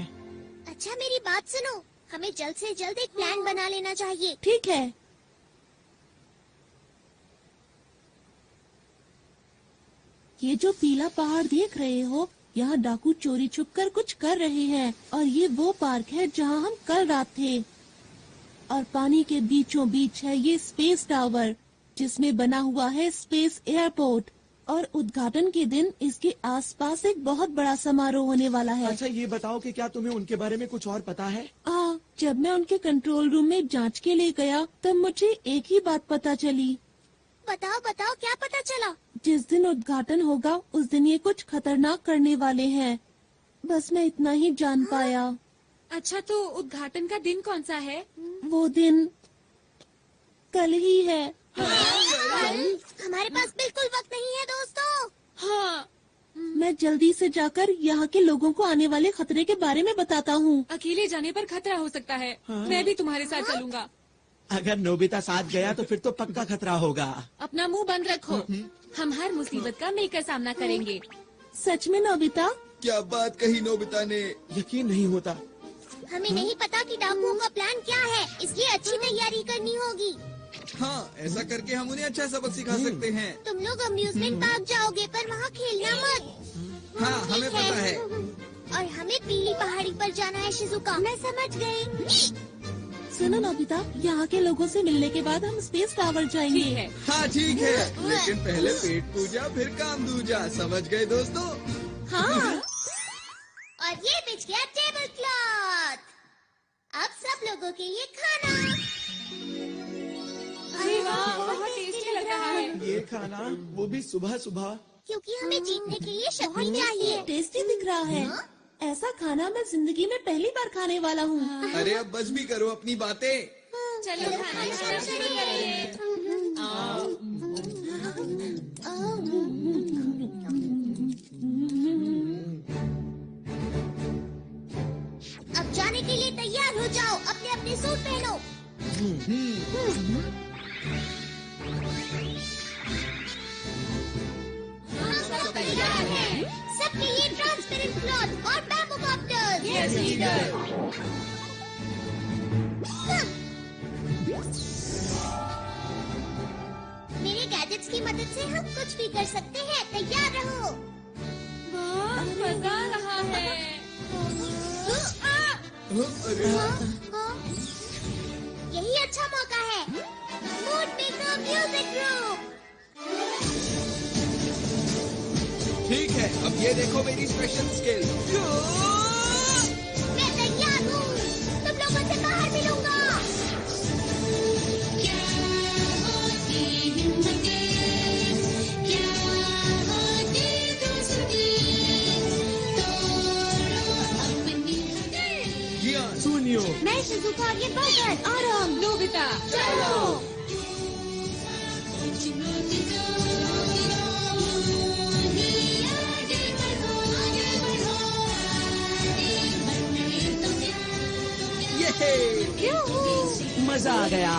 अच्छा मेरी बात सुनो, हमें जल्द से जल्द एक प्लान बना लेना चाहिए। ठीक है। ये जो पीला पहाड़ देख रहे हो, यहाँ डाकू चोरी छुपकर कुछ कर रहे हैं, और ये वो पार्क है जहाँ हम कल रात थे। और पानी के बीचों बीच है ये स्पेस टावर, जिसमें बना हुआ है स्पेस एयरपोर्ट। और उद्घाटन के दिन इसके आसपास एक बहुत बड़ा समारोह होने वाला है। अच्छा ये बताओ कि क्या तुम्हें उनके बारे में कुछ और पता है? जब मैं उनके कंट्रोल रूम में जांच के लिए गया तब मुझे एक ही बात पता चली। बताओ बताओ क्या पता चला? जिस दिन उद्घाटन होगा उस दिन ये कुछ खतरनाक करने वाले हैं। बस मैं इतना ही जान पाया। अच्छा तो उद्घाटन का दिन कौन सा है? वो दिन कल ही है। हमारे पास बिल्कुल वक्त नहीं है दोस्तों। हाँ, मैं जल्दी से जाकर यहाँ के लोगों को आने वाले खतरे के बारे में बताता हूँ। अकेले जाने पर खतरा हो सकता है। मैं भी तुम्हारे साथ चलूंगा। अगर नोबिता साथ गया तो फिर तो पक्का खतरा होगा। अपना मुंह बंद रखो, हम हर मुसीबत का मिलकर सामना करेंगे। सच में नोबिता? क्या बात कही नोबिता ने। यकीन नहीं होता। हमें नहीं पता कि डाकुओं का प्लान क्या है, इसलिए अच्छी तैयारी करनी होगी। हाँ ऐसा करके हम उन्हें अच्छा सबक सिखा सकते हैं। तुम लोग अम्यूजमेंट पार्क जाओगे पर वहाँ खेलना मत। हाँ हमें पता है। और हमें पीली पहाड़ी पर जाना है शिजुका। मैं समझ गई। सुनो नोबिता, यहाँ के लोगों से मिलने के बाद हम स्पेस टावर जाएंगे। ठीक है। हाँ ठीक है, लेकिन पहले पेट पूजा फिर काम दूजा, समझ गए दोस्तों? हाँ। और ये बिछ गया टेबल क्लॉथ। अब सब लोगों के लिए खाना। अरे वाह, बहुत टेस्टी लग रहा है। ये खाना, वो भी सुबह सुबह। क्योंकि हमें जीतने के लिए शक्ति चाहिए। टेस्टी दिख रहा है। ऐसा खाना मैं जिंदगी में पहली बार खाने वाला हूँ। अरे अब बस भी करो अपनी बातें। चलो खाना शुरू करिए। अब जाने के लिए तैयार हो जाओ, अपने अपने सूट पहनो। सब तैयार है। सबके लिए ट्रांसपेरेंट क्लॉथ और बैम्बू कॉप्टर्स। Yes leader. मेरे गैजेट्स की मदद से हम कुछ भी कर सकते हैं, तैयार रहो। वाह, मजा आ रहा है। अरे यही अच्छा मौका है। मूड में म्यूजिक ग्रुप। ठीक है, अब ये देखो मेरी स्पेशल स्किल। मैं तैयार हूँ, तुम लोगों से बाहर मिलूंगा। सुनियो, मैं शिजुका और ये बरगद। आराम। नोबिता चलो। मजा आ गया।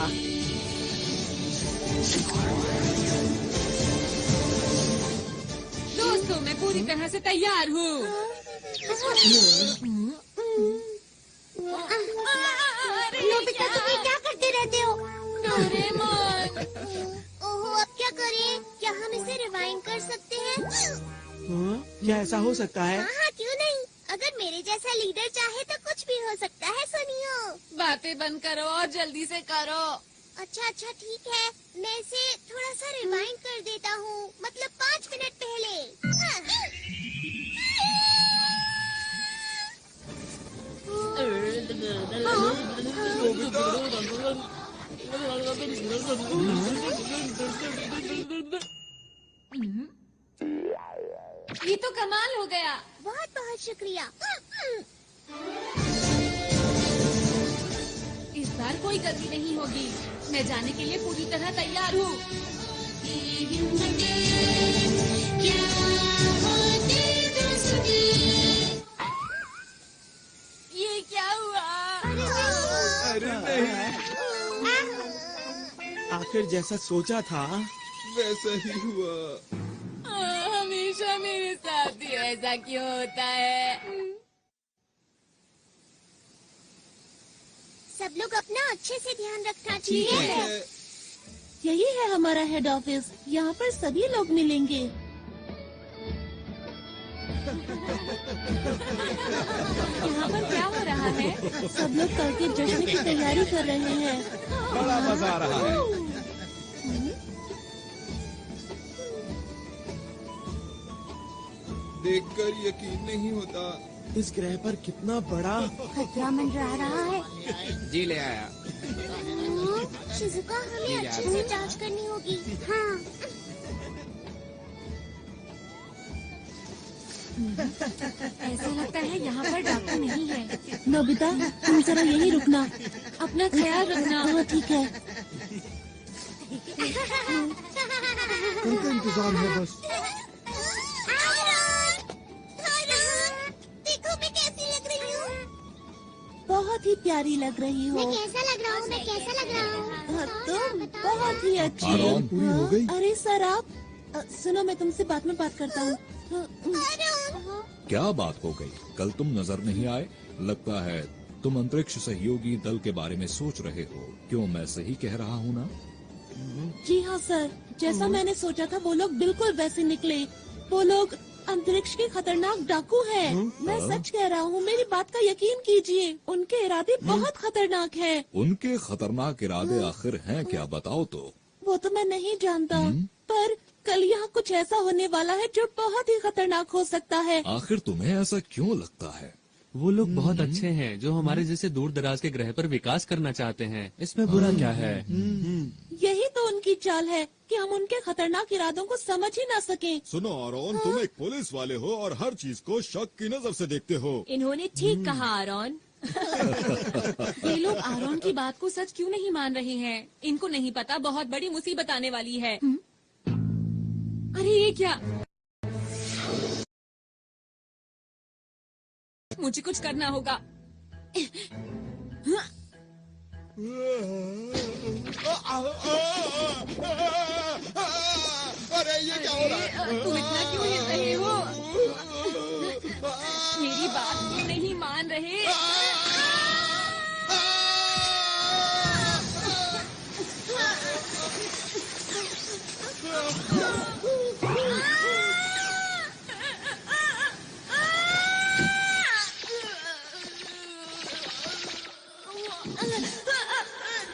दोस्तों, मैं पूरी तरह से तैयार हूँ। नोबिता, तुम ये क्या करते रहते हो? डोरेमोन। ओहो, अब क्या करें? क्या हम इसे रिवाइंड कर सकते हैं? हाँ? क्या ऐसा हो सकता है? हाँ, क्यों नहीं? अगर मेरे जैसा लीडर चाहे तो कुछ भी हो सकता है। सुनियो। बातें बंद करो और जल्दी से करो। अच्छा, ठीक है। मैं इसे थोड़ा सा रिवाइंड कर देता हूँ। मतलब 5 मिनट पहले। ये तो कमाल हो गया। बहुत बहुत शुक्रिया। इस बार कोई गलती नहीं होगी। मैं जाने के लिए पूरी तरह तैयार हूँ। ये क्या हुआ? अरे नहीं, आखिर जैसा सोचा था वैसा ही हुआ। हमेशा मेरे साथ ही ऐसा क्यों होता है? सब लोग अपना अच्छे से ध्यान रखना ठीक चाहिए। है। यही है हमारा हेड ऑफिस। यहाँ पर सभी लोग मिलेंगे। यहाँ पर क्या हो रहा है? सब लोग कल के जश्न की तैयारी कर रहे हैं। बड़ा मजा आ रहा है। देखकर यकीन नहीं होता। इस ग्रह पर कितना बड़ा खतरा मंडरा रहा है। जी ले आया। शिजुका, हमें अच्छे से जांच करनी होगी। हाँ। ऐसा लगता है यहाँ पर डाकू नहीं है। नोबिता, तुम जरा यहीं रुकना। अपना ख्याल रखना। हाँ, ठीक है। उनका इंतजार है बस। देखो मैं कैसी लग रही हूँ। बहुत ही प्यारी लग रही हो। मैं कैसा लग रहा हूँ? मैं कैसा लग रहा हूँ? तुम बहुत ही अच्छी। आराम पूरी हो गई। अरे सर, आप सुनो, मैं तुमसे बाद में बात करता हूँ। क्या बात हो गई? कल तुम नजर नहीं आए। लगता है तुम अंतरिक्ष सहयोगी दल के बारे में सोच रहे हो। क्यों, मैं सही कह रहा हूँ ना? जी हाँ सर, जैसा मैंने सोचा था वो लोग बिल्कुल वैसे निकले। वो लोग अंतरिक्ष के खतरनाक डाकू हैं। मैं सच कह रहा हूँ, मेरी बात का यकीन कीजिए। उनके इरादे बहुत खतरनाक हैं। उनके खतरनाक इरादे आखिर हैं क्या, बताओ तो। वो तो मैं नहीं जानता, पर कल यहाँ कुछ ऐसा होने वाला है जो बहुत ही खतरनाक हो सकता है। आखिर तुम्हें ऐसा क्यों लगता है? वो लोग बहुत अच्छे हैं जो हमारे जैसे दूर दराज के ग्रह पर विकास करना चाहते हैं। इसमें बुरा क्या है? यही तो उनकी चाल है कि हम उनके खतरनाक इरादों को समझ ही ना सकें। सुनो आरोन, तुम एक पुलिस वाले हो और हर चीज को शक की नजर से देखते हो। इन्होंने ठीक कहा आरोन। ये लोग आरोन की बात को सच क्यों नहीं मान रहे हैं? इनको नहीं पता बहुत बड़ी मुसीबत आने वाली है। अरे ये क्या? मुझे कुछ करना होगा। अरे ये क्या हो रहा है? तुम इतना क्यों हिल रहे हो? मेरी बात क्यों नहीं मान रहे?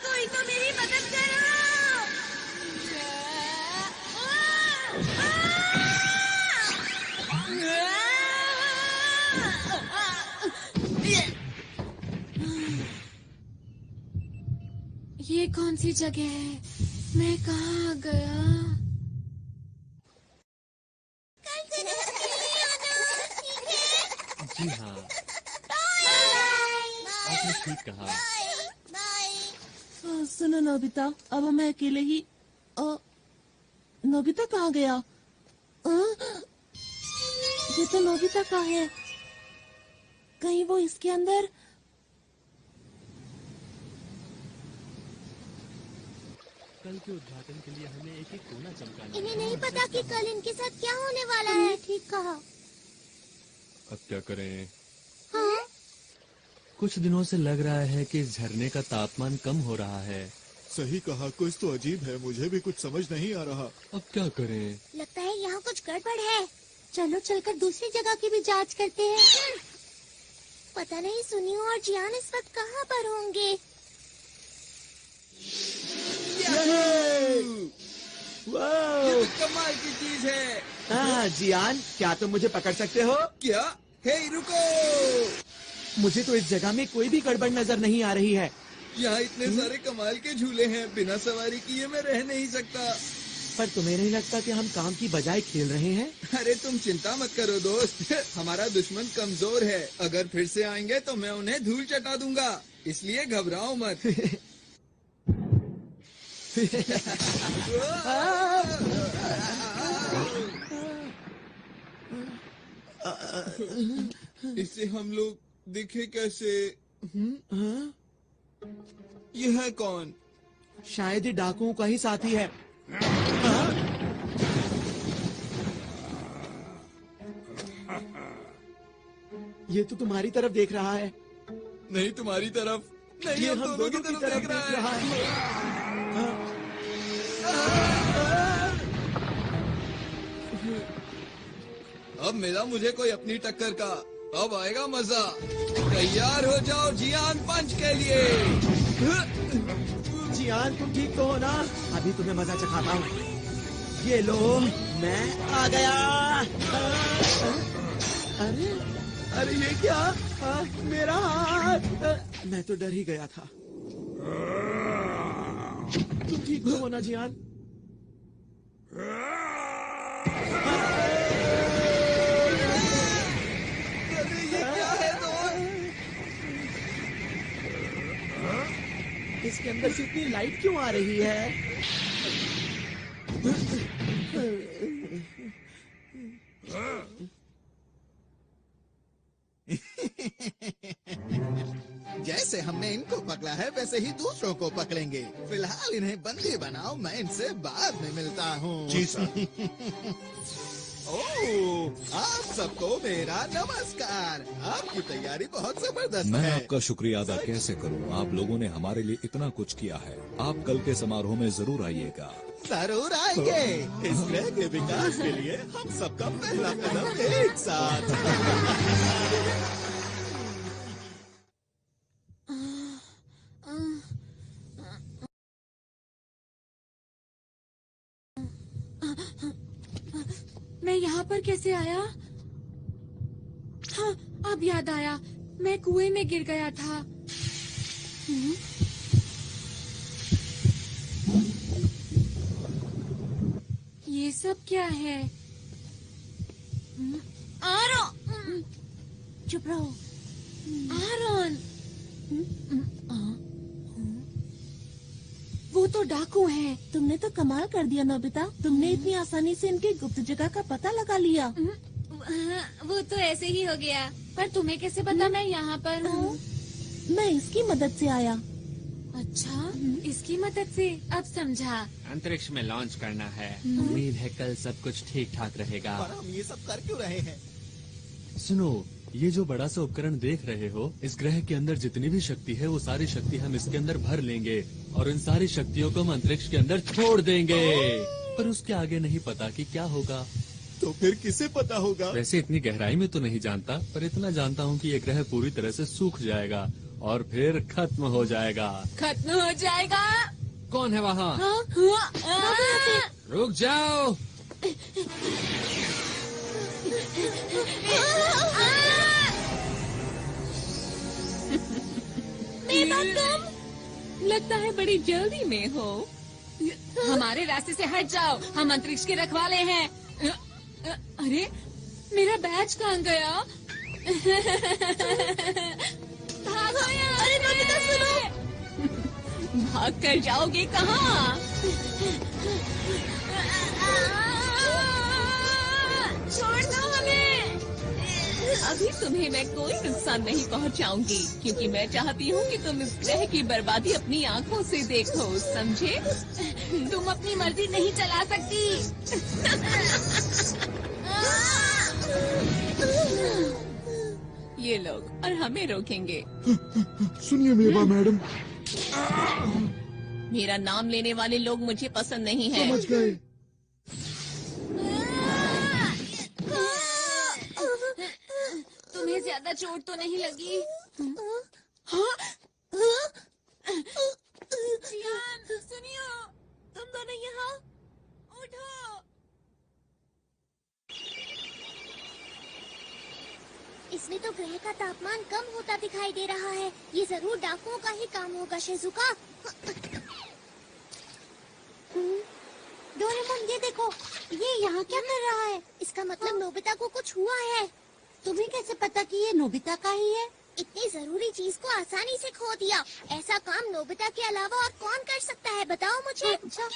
कोई तो मेरी मदद करो। ये कौन सी जगह है? मैं कहाँ आ गया? जी हाँ, आपने ठीक कहा। सुनो नोबिता, अब हमें अकेले ही नोबिता कहाँ गया? ये तो नोबिता का है। कहीं वो इसके अंदर? कल के उद्घाटन के लिए हमें एक कोना चमकाना। इन्हें नहीं पता कि कल इनके साथ क्या होने वाला है। ठीक कहा। अब क्या करें? हाँ? कुछ दिनों से लग रहा है कि इस झरने का तापमान कम हो रहा है। सही कहा, कुछ तो अजीब है, मुझे भी कुछ समझ नहीं आ रहा। अब क्या करें? लगता है यहाँ कुछ गड़बड़ है। चलो चलकर दूसरी जगह की भी जांच करते हैं। पता नहीं सुनियो और जियान इस वक्त कहाँ पर होंगे। ये तो कमाल की चीज है। हाँ जियान, क्या तुम मुझे पकड़ सकते हो? क्या? हे रुको! मुझे तो इस जगह में कोई भी गड़बड़ नजर नहीं आ रही है। यहाँ इतने सारे कमाल के झूले हैं, बिना सवारी किए मैं रह नहीं सकता। पर तुम्हें नहीं लगता कि हम काम की बजाय खेल रहे हैं? अरे तुम चिंता मत करो दोस्त, हमारा दुश्मन कमजोर है। अगर फिर से आएंगे तो मैं उन्हें धूल चटा दूंगा, इसलिए घबराओ मत। इससे हम लोग दिखे कैसे? यह है कौन? शायद ही डाकुओं का ही साथी है। ये तो तुम्हारी तरफ देख रहा है। नहीं तुम्हारी तरफ नहीं, ये हम दोनों की तरफ देख रहा है। अब मिला मुझे कोई अपनी टक्कर का, अब आएगा मजा। तैयार हो जाओ जियान पंच के लिए। जियान तुम ठीक तो हो ना? अभी तुम्हें मजा चखाता हूँ। ये लो, मैं आ गया। अरे अरे ये क्या? मेरा हाथ! मैं तो डर ही गया था। तुम ठीक तो हो ना जियान? इसके अंदर से इतनी लाइट क्यों आ रही है? जैसे हमने इनको पकड़ा है वैसे ही दूसरों को पकड़ेंगे। फिलहाल इन्हें बंदी बनाओ, मैं इनसे बाद में मिलता हूँ। जी सर। ओह, आप सबको मेरा नमस्कार। आपकी तैयारी बहुत जबरदस्त मैं है। आपका शुक्रिया अदा कैसे करूं? आप लोगों ने हमारे लिए इतना कुछ किया है। आप कल के समारोह में जरूर आइएगा। जरूर आएंगे। इस ग्रह के विकास के लिए हम सबका पहला कदम एक साथ। मैं यहाँ पर कैसे आया? हाँ, अब याद आया, मैं कुएं में गिर गया था। ये सब क्या है? आरोन, चुप रहो। आरोन, वो तो डाकू हैं। तुमने तो कमाल कर दिया नोबिता। तुमने इतनी आसानी से इनकी गुप्त जगह का पता लगा लिया। वो तो ऐसे ही हो गया। पर तुम्हें कैसे पता मैं यहाँ पर हूँ? मैं इसकी मदद से आया। अच्छा, इसकी मदद से? अब समझा। अंतरिक्ष में लॉन्च करना है। उम्मीद है कल सब कुछ ठीक ठाक रहेगा। पर हम ये सब कर क्यों रहे हैं? सुनो, ये जो बड़ा सा उपकरण देख रहे हो, इस ग्रह के अंदर जितनी भी शक्ति है वो सारी शक्ति हम इसके अंदर भर लेंगे और इन सारी शक्तियों को हम अंतरिक्ष के अंदर छोड़ देंगे। पर उसके आगे नहीं पता कि क्या होगा। तो फिर किसे पता होगा? वैसे इतनी गहराई में तो नहीं जानता, पर इतना जानता हूँ कि ये ग्रह पूरी तरह से सूख जाएगा और फिर खत्म हो जाएगा। खत्म हो जाएगा? कौन है वहाँ? रुक जाओ। लग लगता है बड़ी जल्दी में हो। हमारे रास्ते से हट जाओ, हम अंतरिक्ष के रखवाले हैं। अरे मेरा बैच कहाँ गया? भागो यहाँ अरे नोबिता सुनो। भाग कर जाओगे कहाँ? छोड़ दो हमें। अभी तुम्हें मैं कोई नुकसान नहीं पहुंचाऊंगी, क्योंकि मैं चाहती हूँ कि तुम इस ग्रह की बर्बादी अपनी आंखों से देखो, समझे? तुम अपनी मर्जी नहीं चला सकती। ये लोग और हमें रोकेंगे। सुनिए मेवा मैडम। मेरा नाम लेने वाले लोग मुझे पसंद नहीं है। समझ गए। तुम्हें ज्यादा चोट तो नहीं लगी? जियान, सुनियो, तुम दोनों यहाँ उठो। इसमें तो ग्रह का तापमान कम होता दिखाई दे रहा है। ये जरूर डाकुओं का ही काम होगा, शिजुका। डोरेमोन, ये देखो, ये यहाँ क्या कर रहा है? इसका मतलब नोबिता को कुछ हुआ है। तुम्हें कैसे पता कि ये नोबिता का ही है? इतनी जरूरी चीज को आसानी से खो दिया। ऐसा काम नोबिता के अलावा और कौन कर सकता है, बताओ मुझे। अच्छा।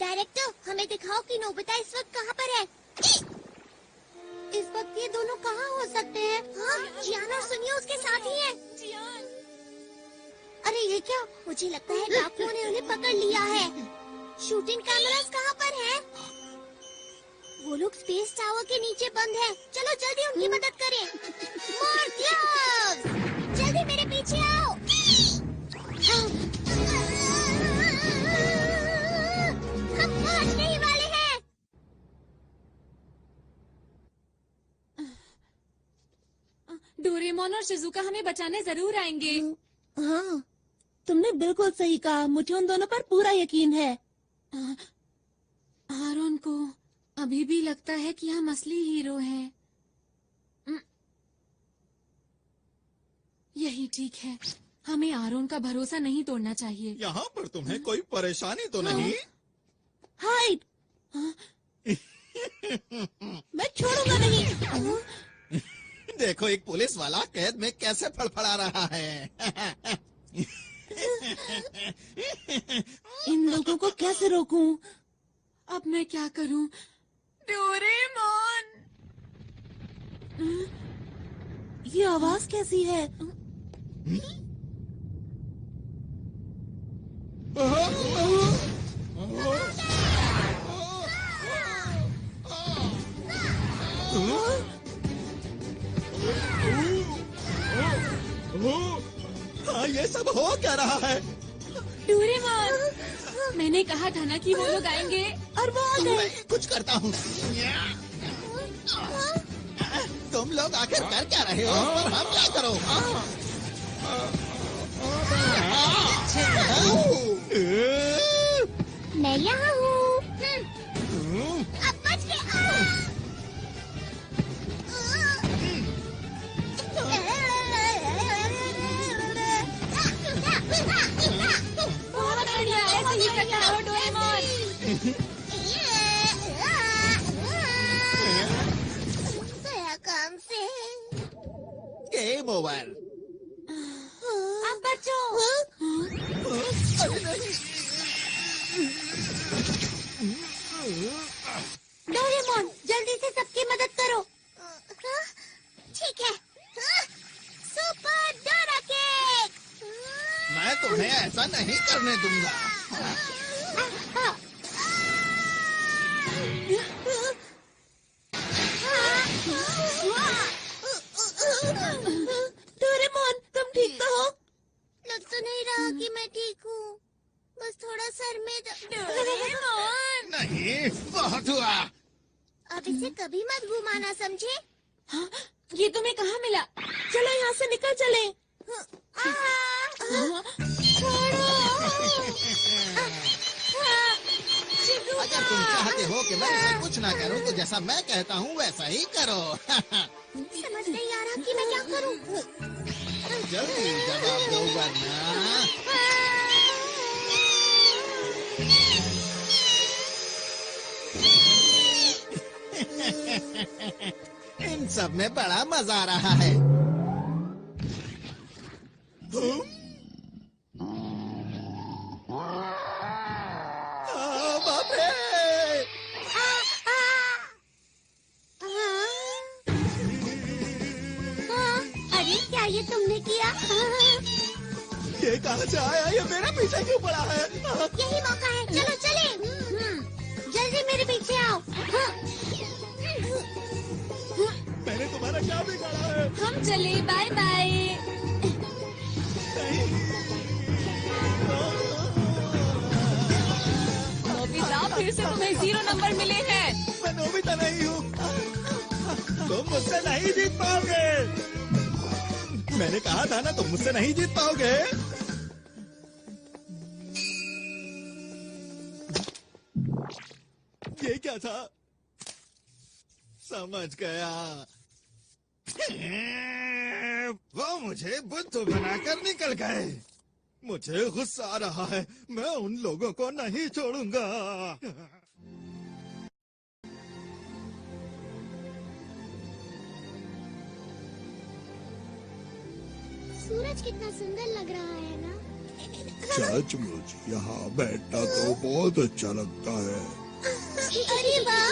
डायरेक्टर, हमें दिखाओ कि नोबिता इस वक्त कहाँ पर है। इस वक्त ये दोनों कहाँ हो सकते हैं? हाँ, जियान और सुनियो उसके साथ ही है। जियान, अरे ये क्या? मुझे लगता है डाकुओं ने उन्हें पकड़ लिया है। शूटिंग कैमरास कहाँ पर है? वो लोग स्पेस टावर के नीचे बंद है। चलो जल्दी उनकी मदद करें। मोर्टियस, जल्दी मेरे पीछे आओ। हम पहुंचने ही वाले हैं। डोरेमोन और शिजुका हमें बचाने जरूर आएंगे। हाँ, तुमने बिल्कुल सही कहा। मुझे उन दोनों पर पूरा यकीन है। आरोन को अभी भी लगता है कि हम असली हीरो हैं। यही ठीक है। हमें आरोन का भरोसा नहीं तोड़ना चाहिए। यहाँ पर तुम्हें कोई परेशानी तो नहीं? हाइड, मैं छोड़ूंगा नहीं। देखो, एक पुलिस वाला कैद में कैसे फड़फड़ा रहा है। इन लोगों को कैसे रोकूं? अब मैं क्या करूं? डोरेमोन! ये आवाज कैसी है? हाँ, ये सब हो क्या रहा है? डोरेमोन, मैंने कहा था ना कि वो लोग आएंगे। और वो आ गए। मैं कुछ करता हूँ। तुम लोग आखिर कर क्या रहे हो? और हम क्या करो? मैं यहाँ हूँ। अब बच के बहुत बढ़िया, ऐसे ही करना हो डोरेमोन। काम से गेम ओवर। अब बचो। डोरेमोन, जल्दी से सबकी मदद करो। ठीक है। Super Dora cake. मैं तुम्हें ऐसा नहीं करने दूंगा। डोरेमोन, तुम ठीक तो हो? लग तो नहीं रहा कि मैं ठीक हूँ। बस थोड़ा सर में डोरेमोन! नहीं, बहुत हुआ। अब इसे कभी मत घुमाना, समझे? हाँ, ये तुम्हें कहाँ मिला? चलो यहाँ से निकल चले। अगर तुम चाहते हो कि मैं इसे कुछ ना करूं, तो जैसा मैं कहता हूँ वैसा ही करो। समझ नहीं आ रहा कि मैं क्या करूँ। जल्दी जवाब दो वरना। इन सब में बड़ा मजा आ रहा है। बाप रे! अरे क्या ये तुमने किया? ये कहाँ से आया? ये मेरे पीछे क्यों पड़ा है? यही मौका है, चलो चले। जल्दी मेरे पीछे आओ। मैंने तुम्हारा क्या बिगाड़ा है? हम चले, बाय बाय। नोबिता, फिर से तुम्हें 0 नंबर मिले हैं। मैं नोबिता नहीं हूँ। तुम मुझसे नहीं जीत पाओगे। मैंने कहा था ना, तुम मुझसे नहीं जीत पाओगे। ये क्या था? समझ गया। वो मुझे बुद्धू बनाकर निकल गए। मुझे गुस्सा आ रहा है। मैं उन लोगों को नहीं छोड़ूंगा। सूरज कितना सुंदर लग रहा है ना? सचमुच यहाँ बैठना तो बहुत अच्छा लगता है। अरे वाह!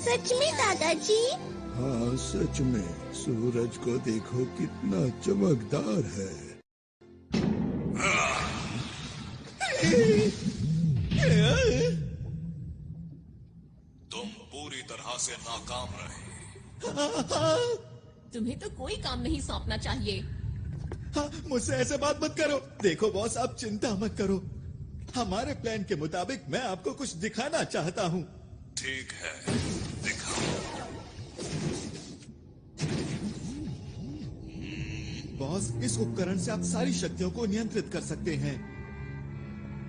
सच में दादाजी? हाँ सच में, सूरज को देखो कितना चमकदार है। तुम पूरी तरह से नाकाम रहे। तुम्हें तो कोई काम नहीं सौंपना चाहिए। हाँ, मुझसे ऐसे बात मत करो। देखो बॉस, आप चिंता मत करो। हमारे प्लान के मुताबिक मैं आपको कुछ दिखाना चाहता हूँ। ठीक है, दिखाओ। बॉस, इस उपकरण से आप सारी शक्तियों को नियंत्रित कर सकते हैं।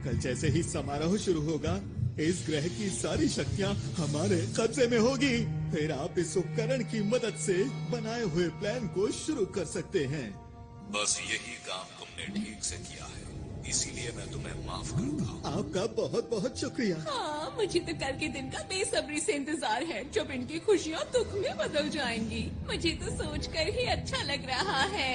कल जैसे ही समारोह शुरू होगा, इस ग्रह की सारी शक्तियाँ हमारे कब्जे में होगी। फिर आप इस उपकरण की मदद से बनाए हुए प्लान को शुरू कर सकते हैं। बस यही काम तुमने ठीक से किया है, इसीलिए मैं तुम्हें माफ करता हूँ। आपका बहुत बहुत शुक्रिया। हाँ, मुझे तो कल के दिन का बेसब्री से इंतजार है, जब इनकी खुशियाँ दुख में बदल जाएंगी। मुझे तो सोचकर ही अच्छा लग रहा है।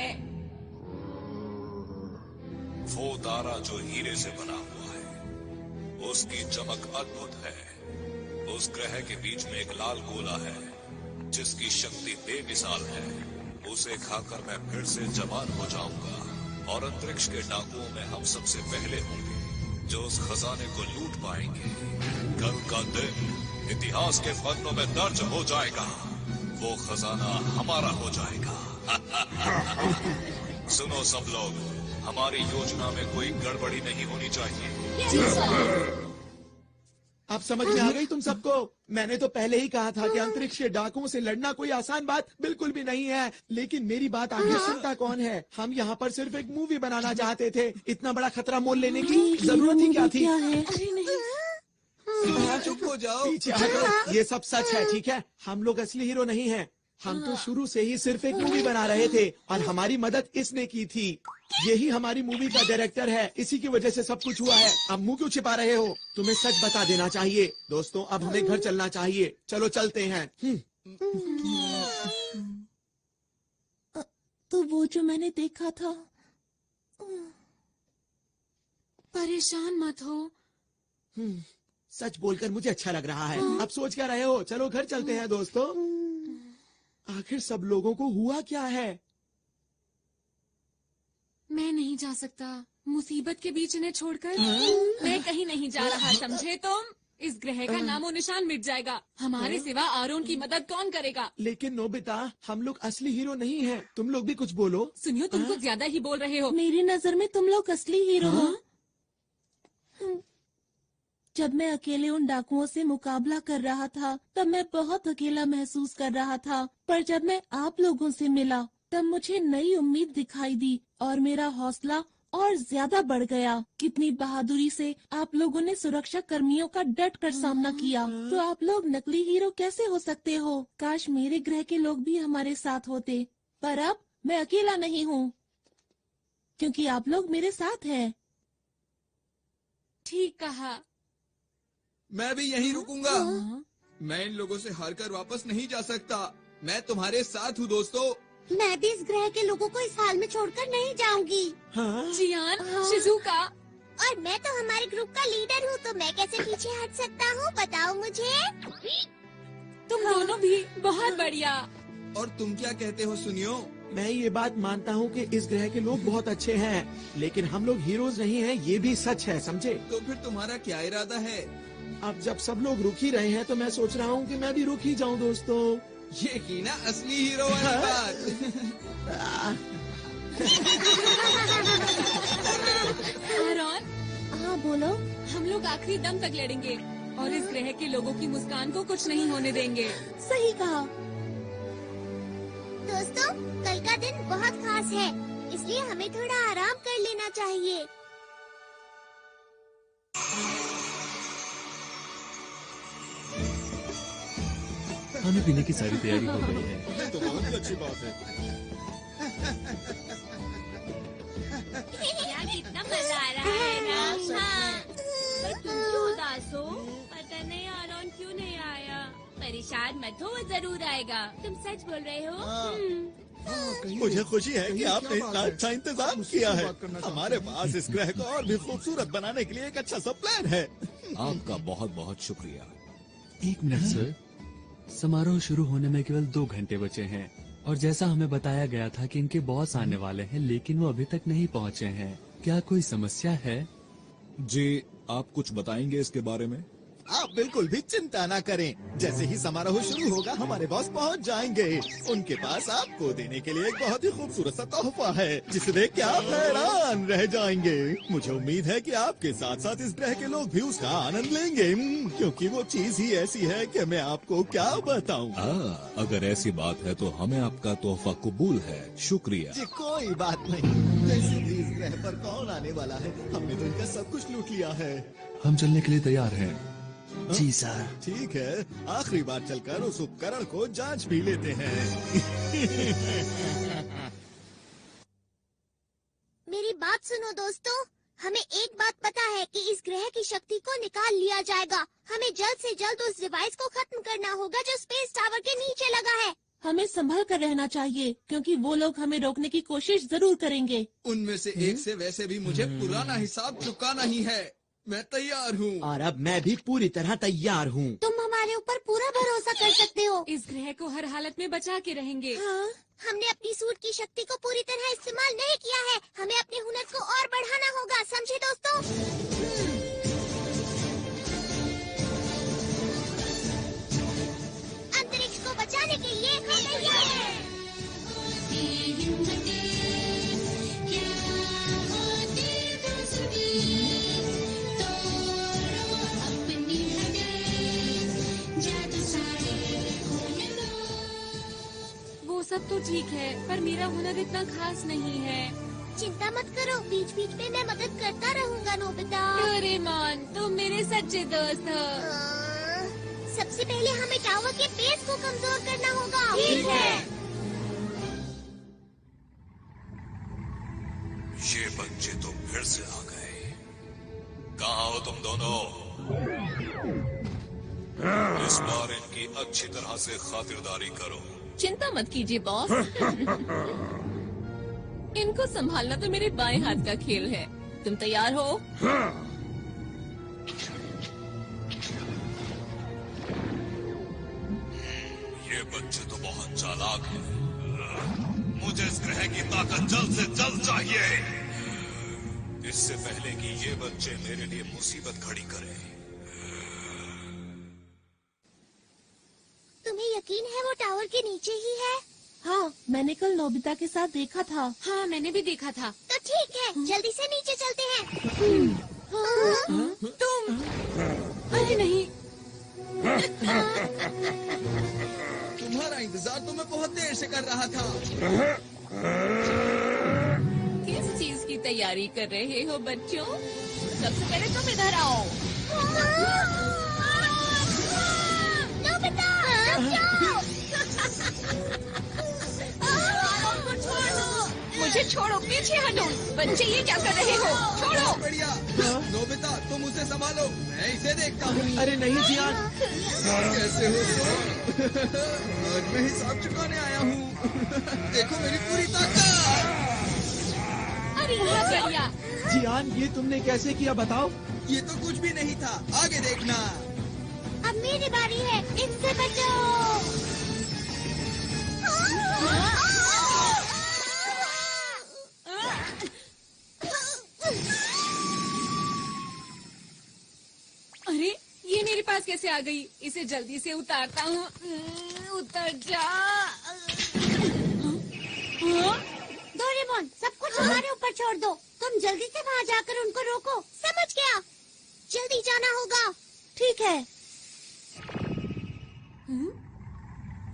वो तारा जो हीरे से बना हुआ है, उसकी चमक अद्भुत है। उस ग्रह के बीच में एक लाल गोला है, जिसकी शक्ति बेमिसाल है। उसे खाकर मैं फिर से जवान हो जाऊंगा और अंतरिक्ष के डाकुओं में हम सबसे पहले होंगे जो उस खजाने को लूट पाएंगे। कल का दिन इतिहास के पन्नों में दर्ज हो जाएगा। वो खजाना हमारा हो जाएगा। सुनो सब लोग, हमारी योजना में कोई गड़बड़ी नहीं होनी चाहिए। अब समझ में आ गई तुम सबको? मैंने तो पहले ही कहा था कि अंतरिक्ष के डाकुओं से लड़ना कोई आसान बात बिल्कुल भी नहीं है। लेकिन मेरी बात आगे सुनता कौन है? हम यहाँ पर सिर्फ एक मूवी बनाना चाहते थे। इतना बड़ा खतरा मोल लेने की जरूरत ही क्या थी? अरे नहीं, चुप हो जाओ। पीछे हटो। ये सब सच है, ठीक है? हम लोग असली हीरो नहीं हैं। हम तो शुरू से ही सिर्फ एक मूवी बना रहे थे और हमारी मदद इसने की थी। यही हमारी मूवी का डायरेक्टर है, इसी की वजह से सब कुछ हुआ है। अब मुंह क्यों छिपा रहे हो? तुम्हें सच बता देना चाहिए। दोस्तों, अब हमें घर चलना चाहिए। चलो चलते हैं। तो वो जो मैंने देखा था। परेशान मत हो। सच बोलकर मुझे अच्छा लग रहा है। अब सोच क्या रहे हो? चलो घर चलते हैं दोस्तों। आखिर सब लोगों को हुआ क्या है? मैं नहीं जा सकता, मुसीबत के बीच इन्हें छोड़कर। मैं कहीं नहीं जा रहा, समझे तुम? इस ग्रह का नामो निशान मिट जाएगा। हमारे सिवा आरोन की मदद कौन करेगा? लेकिन नोबिता, हम लोग असली हीरो नहीं हैं। तुम लोग भी कुछ बोलो। सुनियो, तुम कुछ ज्यादा ही बोल रहे हो। मेरी नजर में तुम लोग असली हीरो हो। जब मैं अकेले उन डाकुओं से मुकाबला कर रहा था, तब मैं बहुत अकेला महसूस कर रहा था। पर जब मैं आप लोगों से मिला, तब मुझे नई उम्मीद दिखाई दी और मेरा हौसला और ज्यादा बढ़ गया। कितनी बहादुरी से आप लोगों ने सुरक्षा कर्मियों का डट कर सामना किया। तो आप लोग नकली हीरो कैसे हो सकते हो? काश मेरे ग्रह के लोग भी हमारे साथ होते। पर अब मैं अकेला नहीं हूँ, क्योंकि आप लोग मेरे साथ हैं। ठीक कहा। मैं भी यहीं रुकूंगा। मैं इन लोगों से हारकर वापस नहीं जा सकता। मैं तुम्हारे साथ हूँ दोस्तों। मैं भी इस ग्रह के लोगों को इस हाल में छोड़कर नहीं जाऊंगी। जियान, शिजुका। और मैं तो हमारे ग्रुप का लीडर हूँ, तो मैं कैसे पीछे हट सकता हूँ, बताओ मुझे। तुम दोनों भी बहुत बढ़िया। और तुम क्या कहते हो सुनियो? मैं ये बात मानता हूँ कि इस ग्रह के लोग बहुत अच्छे हैं, लेकिन हम लोग हीरोज नहीं हैं, ये भी सच है, समझे? तो फिर तुम्हारा क्या इरादा है? अब जब सब लोग रुक ही रहे हैं तो मैं सोच रहा हूँ कि मैं भी रुक ही जाऊँ दोस्तों। ये की ना असली हीरो वाली बात। आरॉन, हाँ बोलो। हम लोग आखिरी दम तक लड़ेंगे और इस ग्रह के लोगों की मुस्कान को कुछ नहीं होने देंगे। सही कहा। दोस्तों, कल का दिन बहुत खास है, इसलिए हमें थोड़ा आराम कर लेना चाहिए। खाने पीने की सारी तैयारी हो गई है। ये तो बहुत ही अच्छी बात है। यार कितना मजा आ रहा है ना। हाँ। पर तुम क्यों उदास हो? पता नहीं आरॉन क्यों नहीं आया। परेशान मत हो, वो जरूर आएगा। तुम सच बोल रहे हो? मुझे खुशी है कि आपने इतना अच्छा इंतजाम किया है। हमारे पास इस ग्रह को और भी खूबसूरत बनाने के लिए एक अच्छा सा प्लान है। आपका बहुत बहुत शुक्रिया। 1 मिनट सर, समारोह शुरू होने में केवल 2 घंटे बचे हैं और जैसा हमें बताया गया था कि इनके बॉस आने वाले हैं, लेकिन वो अभी तक नहीं पहुंचे हैं। क्या कोई समस्या है? जी, आप कुछ बताएंगे इसके बारे में? आप बिल्कुल भी चिंता ना करें। जैसे ही समारोह शुरू होगा हमारे बॉस पहुंच जाएंगे। उनके पास आपको देने के लिए एक बहुत ही खूबसूरत सा तोहफा है, जिसे देख के आप हैरान रह जाएंगे। मुझे उम्मीद है कि आपके साथ साथ इस ग्रह के लोग भी उसका आनंद लेंगे, क्योंकि वो चीज ही ऐसी है कि मैं आपको क्या बताऊं। अगर ऐसी बात है तो हमें आपका तोहफा कबूल है। शुक्रिया जी कोई बात नहीं। वैसे भी इस ग्रह पर कौन आने वाला है, हमने तो इनका सब कुछ लूट लिया है। हम चलने के लिए तैयार हैं। जी सर। ठीक है, आखिरी बार चलकर उस उपकरण को जांच भी लेते हैं। मेरी बात सुनो दोस्तों, हमें एक बात पता है कि इस ग्रह की शक्ति को निकाल लिया जाएगा। हमें जल्द से जल्द उस डिवाइस को खत्म करना होगा जो स्पेस टावर के नीचे लगा है। हमें संभल कर रहना चाहिए, क्योंकि वो लोग हमें रोकने की कोशिश जरूर करेंगे। उनमें से एक से वैसे भी मुझे पुराना हिसाब चुकाना ही है। मैं तैयार हूँ। और अब मैं भी पूरी तरह तैयार हूँ। तुम हमारे ऊपर पूरा भरोसा कर सकते हो। इस ग्रह को हर हालत में बचा के रहेंगे। हाँ, हमने अपनी सूट की शक्ति को पूरी तरह इस्तेमाल नहीं किया है। हमें अपने हुनर को और बढ़ाना होगा, समझे दोस्तों? अंतरिक्ष को बचाने के लिए हम तैयार हैं। वो सब तो ठीक है, पर मेरा हुनर इतना खास नहीं है। चिंता मत करो, बीच बीच में मैं मदद करता रहूंगा नोबिता। डोरेमोन, तुम मेरे सच्चे दोस्त हो। सबसे पहले हमें टावर के बेस को कमजोर करना होगा। ठीक है। ये बच्चे तो फिर से आ गए। कहाँ हो तुम दोनों? इस बार इनकी अच्छी तरह से खातिरदारी करो। चिंता मत कीजिए बॉस। इनको संभालना तो मेरे बाएं हाथ का खेल है। तुम तैयार हो? ये बच्चे तो बहुत चालाक हैं। मुझे इस ग्रह की ताकत जल्द से जल्द चाहिए, इससे पहले कि ये बच्चे मेरे लिए मुसीबत खड़ी करें। तुम्हें यकीन है वो टावर के नीचे ही है? हाँ, मैंने कल नोबिता के साथ देखा था। हाँ, मैंने भी देखा था। तो ठीक है, जल्दी से नीचे चलते हैं। तुम? अरे नहीं। तुम्हारा इंतजार तो मैं बहुत देर से कर रहा था। किस चीज की तैयारी कर रहे हो बच्चों? सबसे पहले तुम इधर आओ। नोबिता, रुक जाओ। मुझे छोड़ो, पीछे हटो। बच्चे ये क्या कर रहे हो? छोड़ो। बढ़िया। नोबिता तुम उसे संभालो, मैं इसे देखता हूँ। अरे नहीं जियान। कैसे हो तुम? आज मैं हिसाब चुकाने आया हूँ। देखो मेरी पूरी ताकत। अरे क्या कर दिया? जियान ये तुमने कैसे किया बताओ? ये तो कुछ भी नहीं था, आगे देखना। अब मेरी बारी है, इनसे बचो। अरे ये मेरे पास कैसे आ गई? इसे जल्दी से उतारता हूँ। उतर जा। डोरेमोन, सब कुछ हमारे ऊपर छोड़ दो। तुम जल्दी से वहाँ जाकर उनको रोको। समझ गया? जल्दी जाना होगा। ठीक है।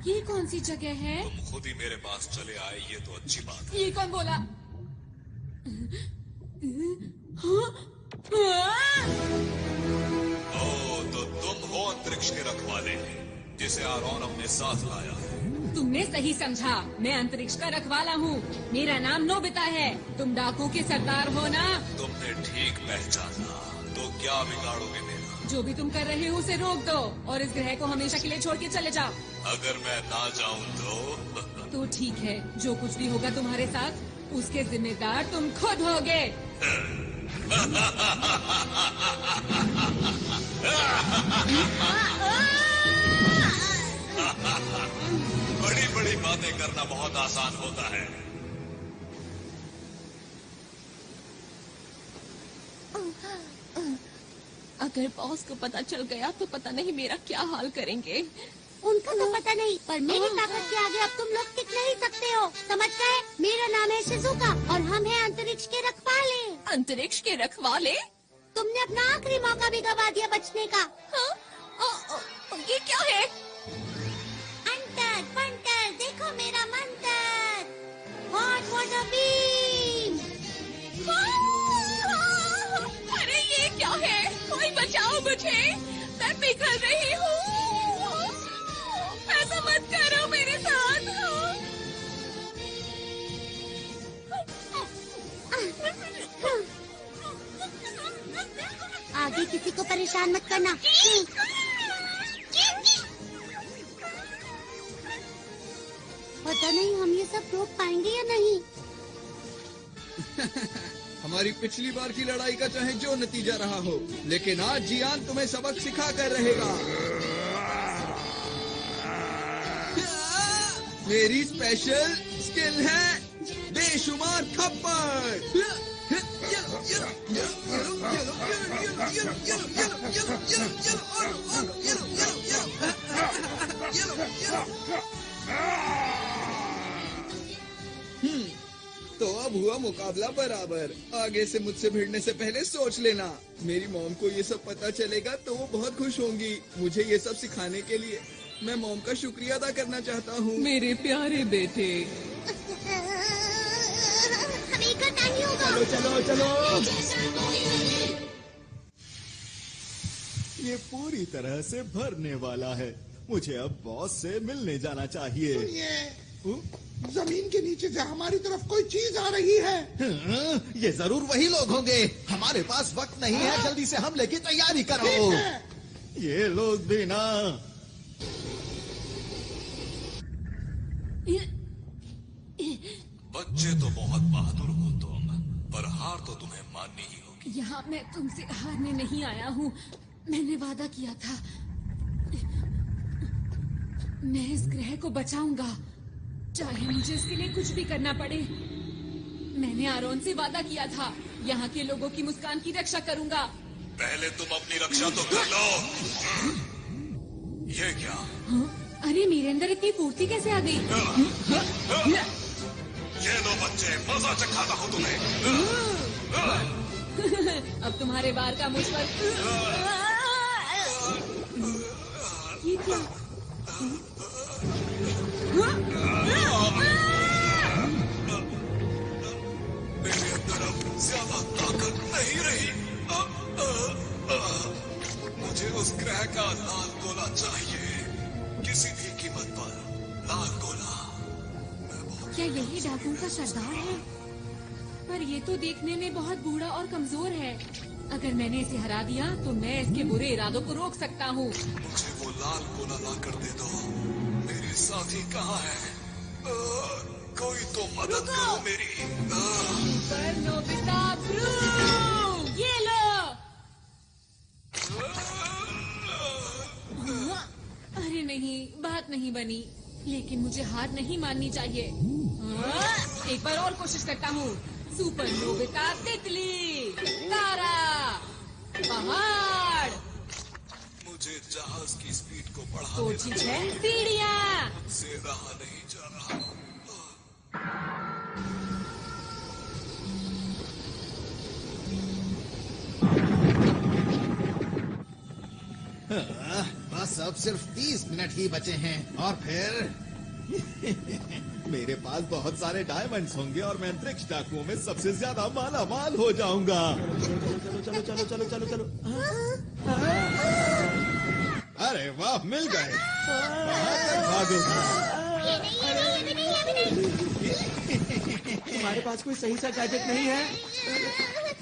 ये कौन सी जगह है? तुम खुद ही मेरे पास चले आए, ये तो अच्छी बात है। ये कौन बोला? ओ, तो तुम हो अंतरिक्ष के रखवाले, जिसे आरोन अपने साथ लाया है। तुमने सही समझा, मैं अंतरिक्ष का रखवाला हूँ। मेरा नाम नोबिता है। तुम डाकुओं के सरदार हो ना? तुमने ठीक पहचाना। तो क्या बिगाड़ोगे मेरा? जो भी तुम कर रहे हो उसे रोक दो और इस ग्रह को हमेशा के लिए छोड़ के चले जाओ। अगर मैं ना जाऊं तो ठीक है, जो कुछ भी होगा तुम्हारे साथ उसके जिम्मेदार तुम खुद होगे। बड़ी बड़ी बातें करना बहुत आसान होता है। अगर बॉस को पता चल गया तो पता नहीं मेरा क्या हाल करेंगे। उनको तो पता नहीं, पर मेरी ताकत के आगे अब तुम लोग टिक नहीं सकते हो। समझ गए? मेरा नाम है शिजुका और हम हैं अंतरिक्ष के रखवाले। अंतरिक्ष के रखवाले? तुमने अपना आखिरी मौका भी गवा दिया बचने का। हाँ? ये क्या है? अंतर पंटर, देखो मेरा मंत्र। Hot water beam. अरे ये क्या है? कोई बचाओ मुझे, मैं पिघल रही हूँ। ऐसा मत करो मेरे साथ। आगे किसी को परेशान मत करना। पता नहीं हम ये सब रोक पाएंगे या नहीं। हमारी पिछली बार की लड़ाई का चाहे जो नतीजा रहा हो, लेकिन आज जियान तुम्हें सबक सिखा कर रहेगा। मेरी स्पेशल स्किल है बेशुमार थप्पड़। तो अब हुआ मुकाबला बराबर। आगे से मुझसे भिड़ने से पहले सोच लेना। मेरी मॉम को ये सब पता चलेगा तो वो बहुत खुश होंगी। मुझे ये सब सिखाने के लिए मैं मॉम का शुक्रिया अदा करना चाहता हूँ। मेरे प्यारे बेटे। हमें इकट्ठा नहीं होगा। चलो चलो चलो। ये पूरी तरह से भरने वाला है। मुझे अब बॉस से मिलने जाना चाहिए। जमीन के नीचे से हमारी तरफ कोई चीज आ रही है। ये जरूर वही लोग होंगे। हमारे पास वक्त नहीं है, जल्दी से हमले की तैयारी करो। ये लोग भी ना। बच्चे तो बहुत बहादुर हो तुम, पर हार तो तुम्हें माननी ही होगी। यहाँ मैं तुमसे हारने नहीं आया हूँ। मैंने वादा किया था, मैं इस ग्रह को बचाऊंगा, चाहे मुझे इसके लिए कुछ भी करना पड़े। मैंने आरोन से वादा किया था, यहाँ के लोगों की मुस्कान की रक्षा करूंगा। पहले तुम अपनी रक्षा तो कर लो। ये क्या? हाँ? अरे मेरे अंदर इतनी फुर्ती कैसे आ गई? ये लो बच्चे, मजा चखाता हूँ तुम्हें। अब तुम्हारे बार का मुझ पर। ये क्या? मेरे अंदर अब ज्यादा ताकत नहीं रही। मुझे उस ग्रह का लाल गोला चाहिए, किसी भी कीमत पर लाल गोला। क्या यही डाकुओं का सरदार है? पर ये तो देखने में बहुत बूढ़ा और कमजोर है। अगर मैंने इसे हरा दिया तो मैं इसके बुरे इरादों को रोक सकता हूँ। मुझे वो लाल गोला ला कर दे दो। मेरे साथी कहाँ है? कोई तो मदद करो मेरी। पर नोबिता ब्रू, ये लो। अरे नहीं, बात नहीं बनी। लेकिन मुझे हार नहीं माननी चाहिए। एक बार और कोशिश करता हूँ। सुपर नोबिता तितली, तारा, पहाड़। मुझे जहाज की स्पीड को बढ़ाने कोशिश है सीढ़ियाँ। से रहा नहीं जा रहा। बस अब सिर्फ 30 मिनट ही बचे हैं और फिर मेरे पास बहुत सारे डायमंड्स होंगे और मैं अंतरिक्ष डाकुओं में सबसे ज्यादा माला माल हो जाऊंगा। चलो चलो चलो चलो चलो चलो। अरे वाह, मिल गए। कहाँ तक भागोगे? तुम्हारे पास कोई सही सा गैजेट नहीं है?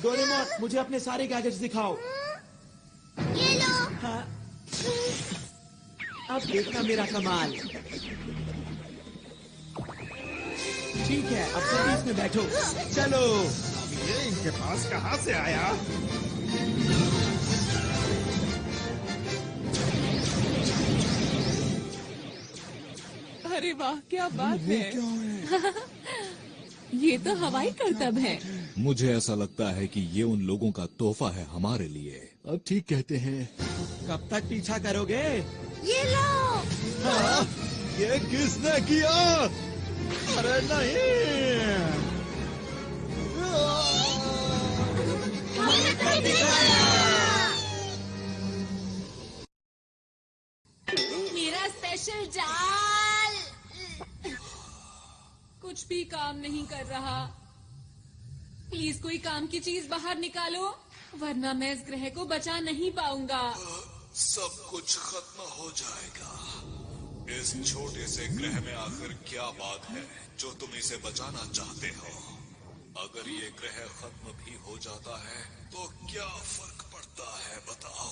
डोरेमोन, मुझे अपने सारे गैजेट्स दिखाओ। ये लो। हाँ। अब देखना मेरा कमाल। ठीक है, अब जल्दी इसमें बैठो। चलो। ये इनके पास कहाँ से आया? अरे वाह, क्या बात है। ये तो हवाई करतब है। मुझे ऐसा लगता है कि ये उन लोगों का तोहफा है हमारे लिए। अब ठीक कहते हैं। कब तक पीछा करोगे? ये लो। हाँ, ये किसने किया? अरे नहीं। मेरा स्पेशल जाल कुछ भी काम नहीं कर रहा। प्लीज कोई काम की चीज बाहर निकालो, वरना मैं इस ग्रह को बचा नहीं पाऊंगा। सब कुछ खत्म हो जाएगा। इस छोटे से ग्रह में आखिर क्या बात है जो तुम इसे बचाना चाहते हो? अगर ये ग्रह खत्म भी हो जाता है तो क्या फर्क पड़ता है, बताओ?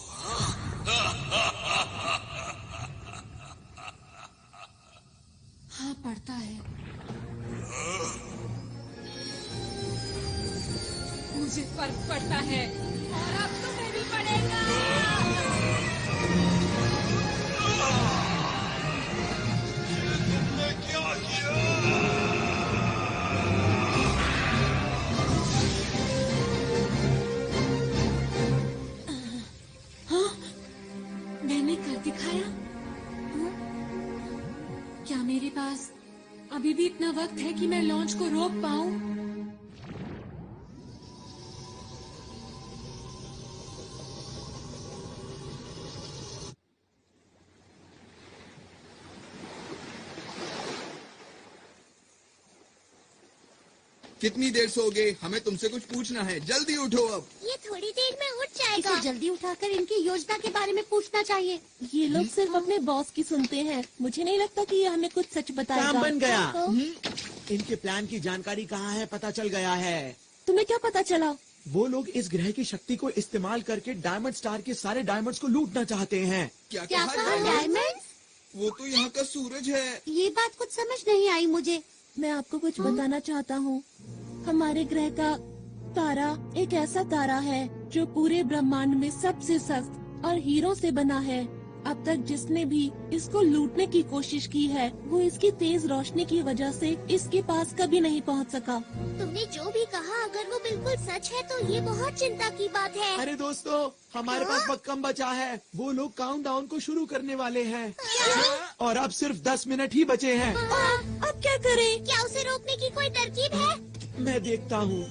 हाँ, पड़ता है। मुझे फर्क पड़ता है और अब तुम्हें भी पड़ेगा। तुमने क्या किया? हाँ, मैंने कर दिखाया। हाँ? क्या मेरे पास अभी भी इतना वक्त है कि मैं लॉन्च को रोक पाऊं? कितनी देर सोगे? हमें तुमसे कुछ पूछना है, जल्दी उठो अब। ये थोड़ी देर में उठ जाएगा। इसे जल्दी उठाकर इनकी योजना के बारे में पूछना चाहिए। ये लोग सिर्फ अपने बॉस की सुनते हैं। मुझे नहीं लगता कि ये हमें कुछ सच बताएगा। काम बन गया। तो? इनके प्लान की जानकारी कहाँ है, पता चल गया है। तुम्हें क्या पता चला? वो लोग इस ग्रह की शक्ति को इस्तेमाल करके डायमंड स्टार के सारे डायमंड्स को लूटना चाहते हैं। क्या क्या कहा? डायमंड्स? वो तो यहाँ का सूरज है। ये बात कुछ समझ नहीं आई मुझे। मैं आपको कुछ बताना चाहता हूँ। हमारे ग्रह का तारा एक ऐसा तारा है जो पूरे ब्रह्मांड में सबसे सख्त और हीरों से बना है। अब तक जिसने भी इसको लूटने की कोशिश की है वो इसकी तेज रोशनी की वजह से इसके पास कभी नहीं पहुंच सका। तुमने जो भी कहा अगर वो बिल्कुल सच है तो ये बहुत चिंता की बात है। अरे दोस्तों, हमारे पास वक्त कम बचा है। वो लोग काउंटडाउन को शुरू करने वाले हैं और अब सिर्फ 10 मिनट ही बचे हैं। अब क्या करें? क्या उसे रोकने की कोई तरकीब है? मैं देखता हूँ।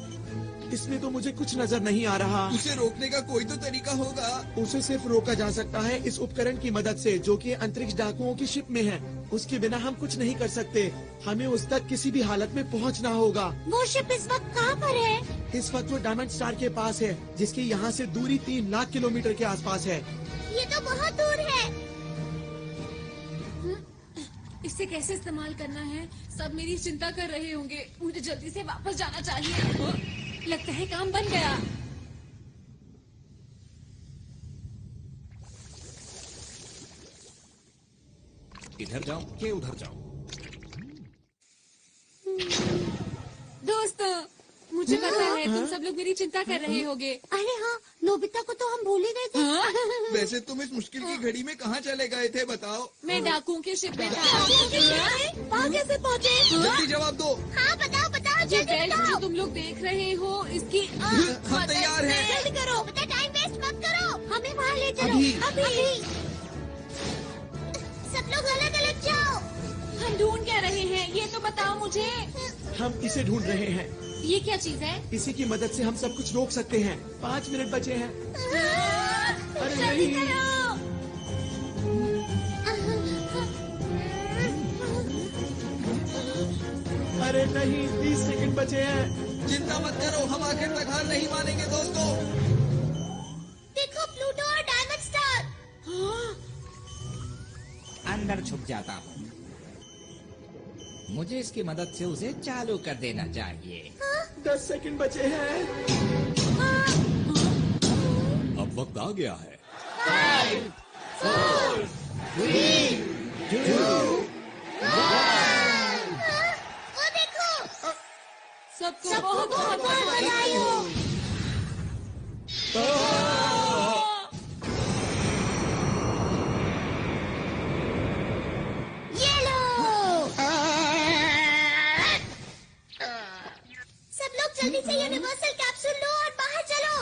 इसमें तो मुझे कुछ नजर नहीं आ रहा। उसे रोकने का कोई तो तरीका होगा। उसे सिर्फ रोका जा सकता है इस उपकरण की मदद से जो कि अंतरिक्ष डाकुओं की शिप में है। उसके बिना हम कुछ नहीं कर सकते। हमें उस तक किसी भी हालत में पहुंचना होगा। वो शिप इस वक्त कहाँ पर है? इस वक्त वो डायमंड स्टार के पास है, जिसकी यहाँ से दूरी 3 लाख किलोमीटर के आसपास है। ये तो बहुत दूर है। इसे कैसे इस्तेमाल करना है, सब मेरी चिंता कर रहे होंगे। मुझे जल्दी से वापस जाना चाहिए। लगता है काम बन गया। इधर जाओ कि उधर जाओ? दोस्तों, मुझे पता है तुम सब लोग मेरी चिंता कर रहे होगे। अरे हाँ, नोबिता को तो हम भूल ही गए थे। वैसे तुम इस मुश्किल की घड़ी में कहाँ चले गए थे बताओ? मैं डाकुओं के शिप में था। वहाँ कैसे पहुँचे? जल्दी जवाब दो। हाँ बताओ बताओ ये जल्दी बेल्ट बताओ। जो तुम लोग देख रहे हो इसकी हम तैयार हैं। जल्दी करो, बता टाइम वेस्ट मत करो। हमें वहाँ ले चलो। अभी। अभी। सब लोग अलग अलग जाओ। हम ढूंढ क्या रहे हैं ये तो बताओ मुझे। हम इसे ढूंढ रहे हैं। ये क्या चीज है? इसी की मदद से हम सब कुछ रोक सकते हैं। 5 मिनट बचे हैं। अरे जल्दी नहीं। करो। अरे नहीं, 30 सेकंड बचे हैं। चिंता मत करो, हम आखिर तक हार नहीं मानेंगे दोस्तों। देखो प्लूटो और डायमंड स्टार। अंदर छुप जाता हूँ। मुझे इसकी मदद से उसे चालू कर देना चाहिए। 10 सेकंड बचे हैं। अब वक्त आ गया है। 5, 4, 3, 2, 1। वो देखो। सबको बहुत बहुत बधाई हो। ये लो। सब लोग जल्दी से यूनिवर्सल कैप्सूल लो और बाहर चलो।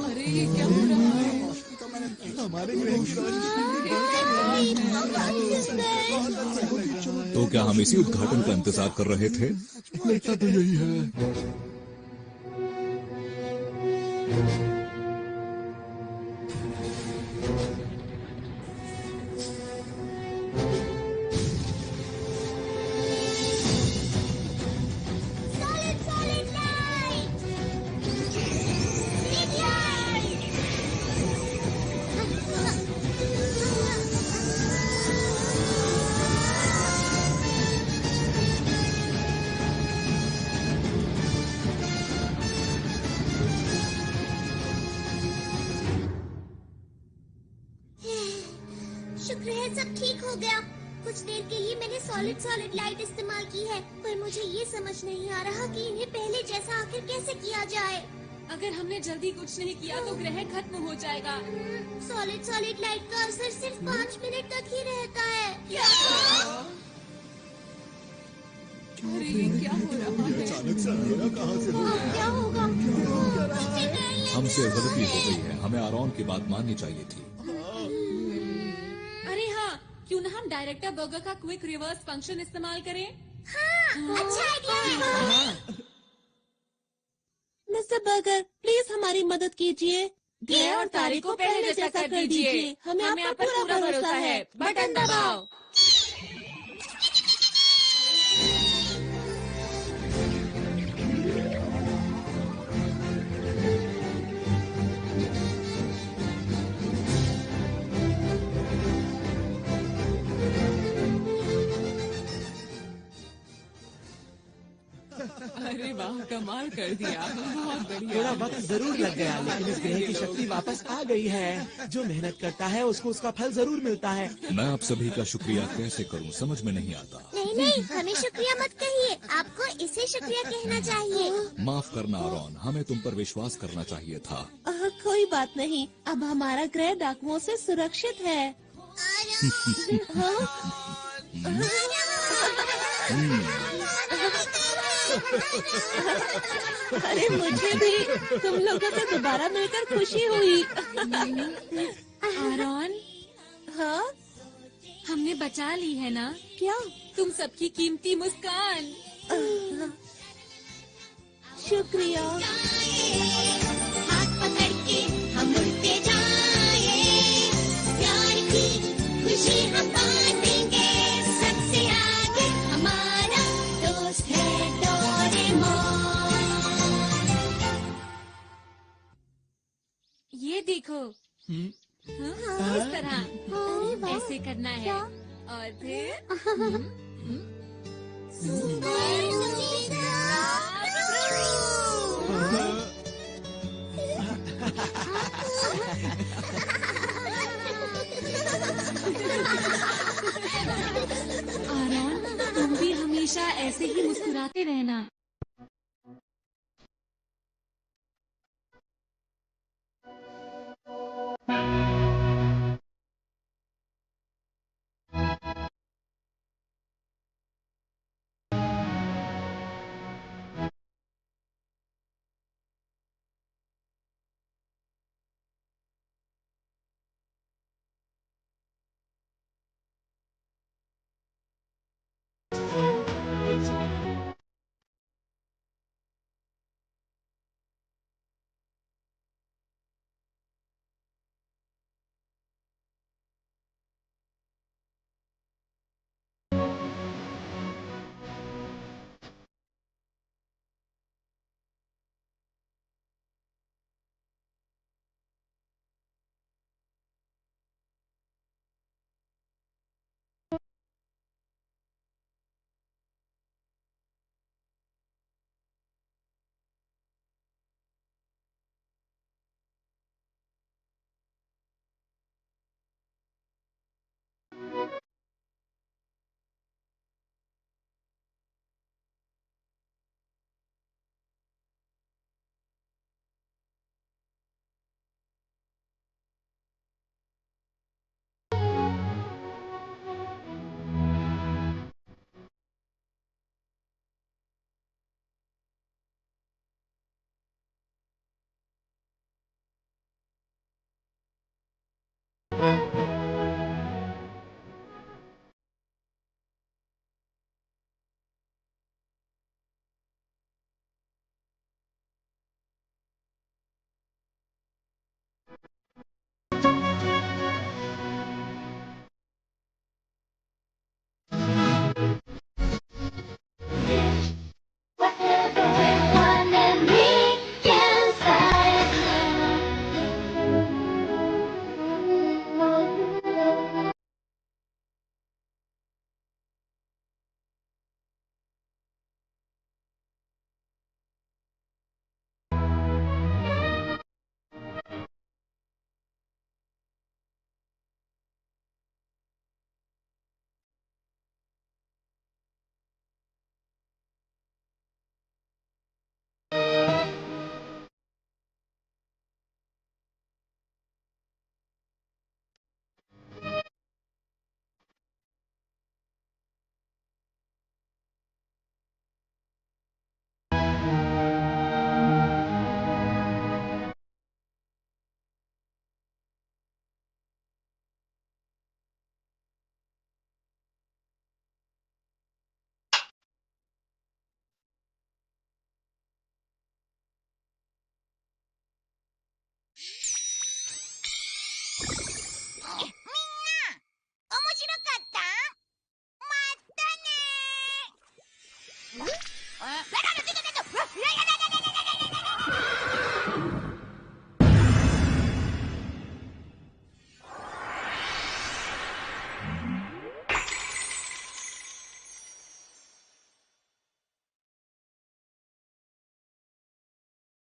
अरे ये क्या हो रहा है? हमारे ग्रह की रोशनी तो क्या हम इसी उद्घाटन का इंतजार कर रहे थे? लगता तो यही है। Solid, solid light. Big light. शुक्र है सब ठीक हो गया। कुछ देर के लिए मैंने सॉलिड लाइट इस्तेमाल की है, पर मुझे ये समझ नहीं आ रहा कि इन्हें पहले जैसा आखिर कैसे किया जाए। अगर हमने जल्दी कुछ नहीं किया तो ग्रह खत्म हो जाएगा। सॉलिड लाइट का असर सिर्फ 5 मिनट तक ही रहता है। अरे ये क्या हो रहा है? अचानक से अंधेरा कहाँ से हो अब क्या होगा? हमसे गलती हो गई है। हमें आरोन की बात माननी चाहिए थी। अरे हाँ, क्यों ना हम डायरेक्टर बर्गर का क्विक रिवर्स फंक्शन इस्तेमाल करें? हाँ, अच्छा आइडिया है। मिस्टर बर्गर, प्लीज हमारी मदद कीजिए। ग्रह और तारे को पहले जैसा कर दीजिए। हमें आप पर पूरा भरोसा है। बटन दबाओ। अरे वाह, कमाल कर दिया। बहुत बढ़िया। थोड़ा वक्त जरूर लग गया, लेकिन इस ग्रह की शक्ति वापस आ गई है। जो मेहनत करता है उसको उसका फल जरूर मिलता है। मैं आप सभी का शुक्रिया कैसे करूं, समझ में नहीं आता। नहीं, हमें शुक्रिया मत कहिए, आपको इसे शुक्रिया कहना चाहिए। माफ करना आरोन, हमें तुम पर विश्वास करना चाहिए था। कोई बात नहीं, अब हमारा ग्रह डाकुओं से सुरक्षित है। अरे मुझे भी तुम लोगों से दोबारा मिलकर खुशी हुई। आरोन, हाँ, हमने बचा ली है ना? क्या? तुम सबकी कीमती मुस्कान। शुक्रिया। हाथ पकड़ के हम उड़ते जाएं, प्यार की खुशी हम बांटेंगे। सबसे आगे हमारा दोस्त है डोरेमोन। ये देखो। हाँ, इस तरह ऐसे करना है और फिर आरॉन, तुम भी हमेशा ऐसे ही मुस्कुराते रहना।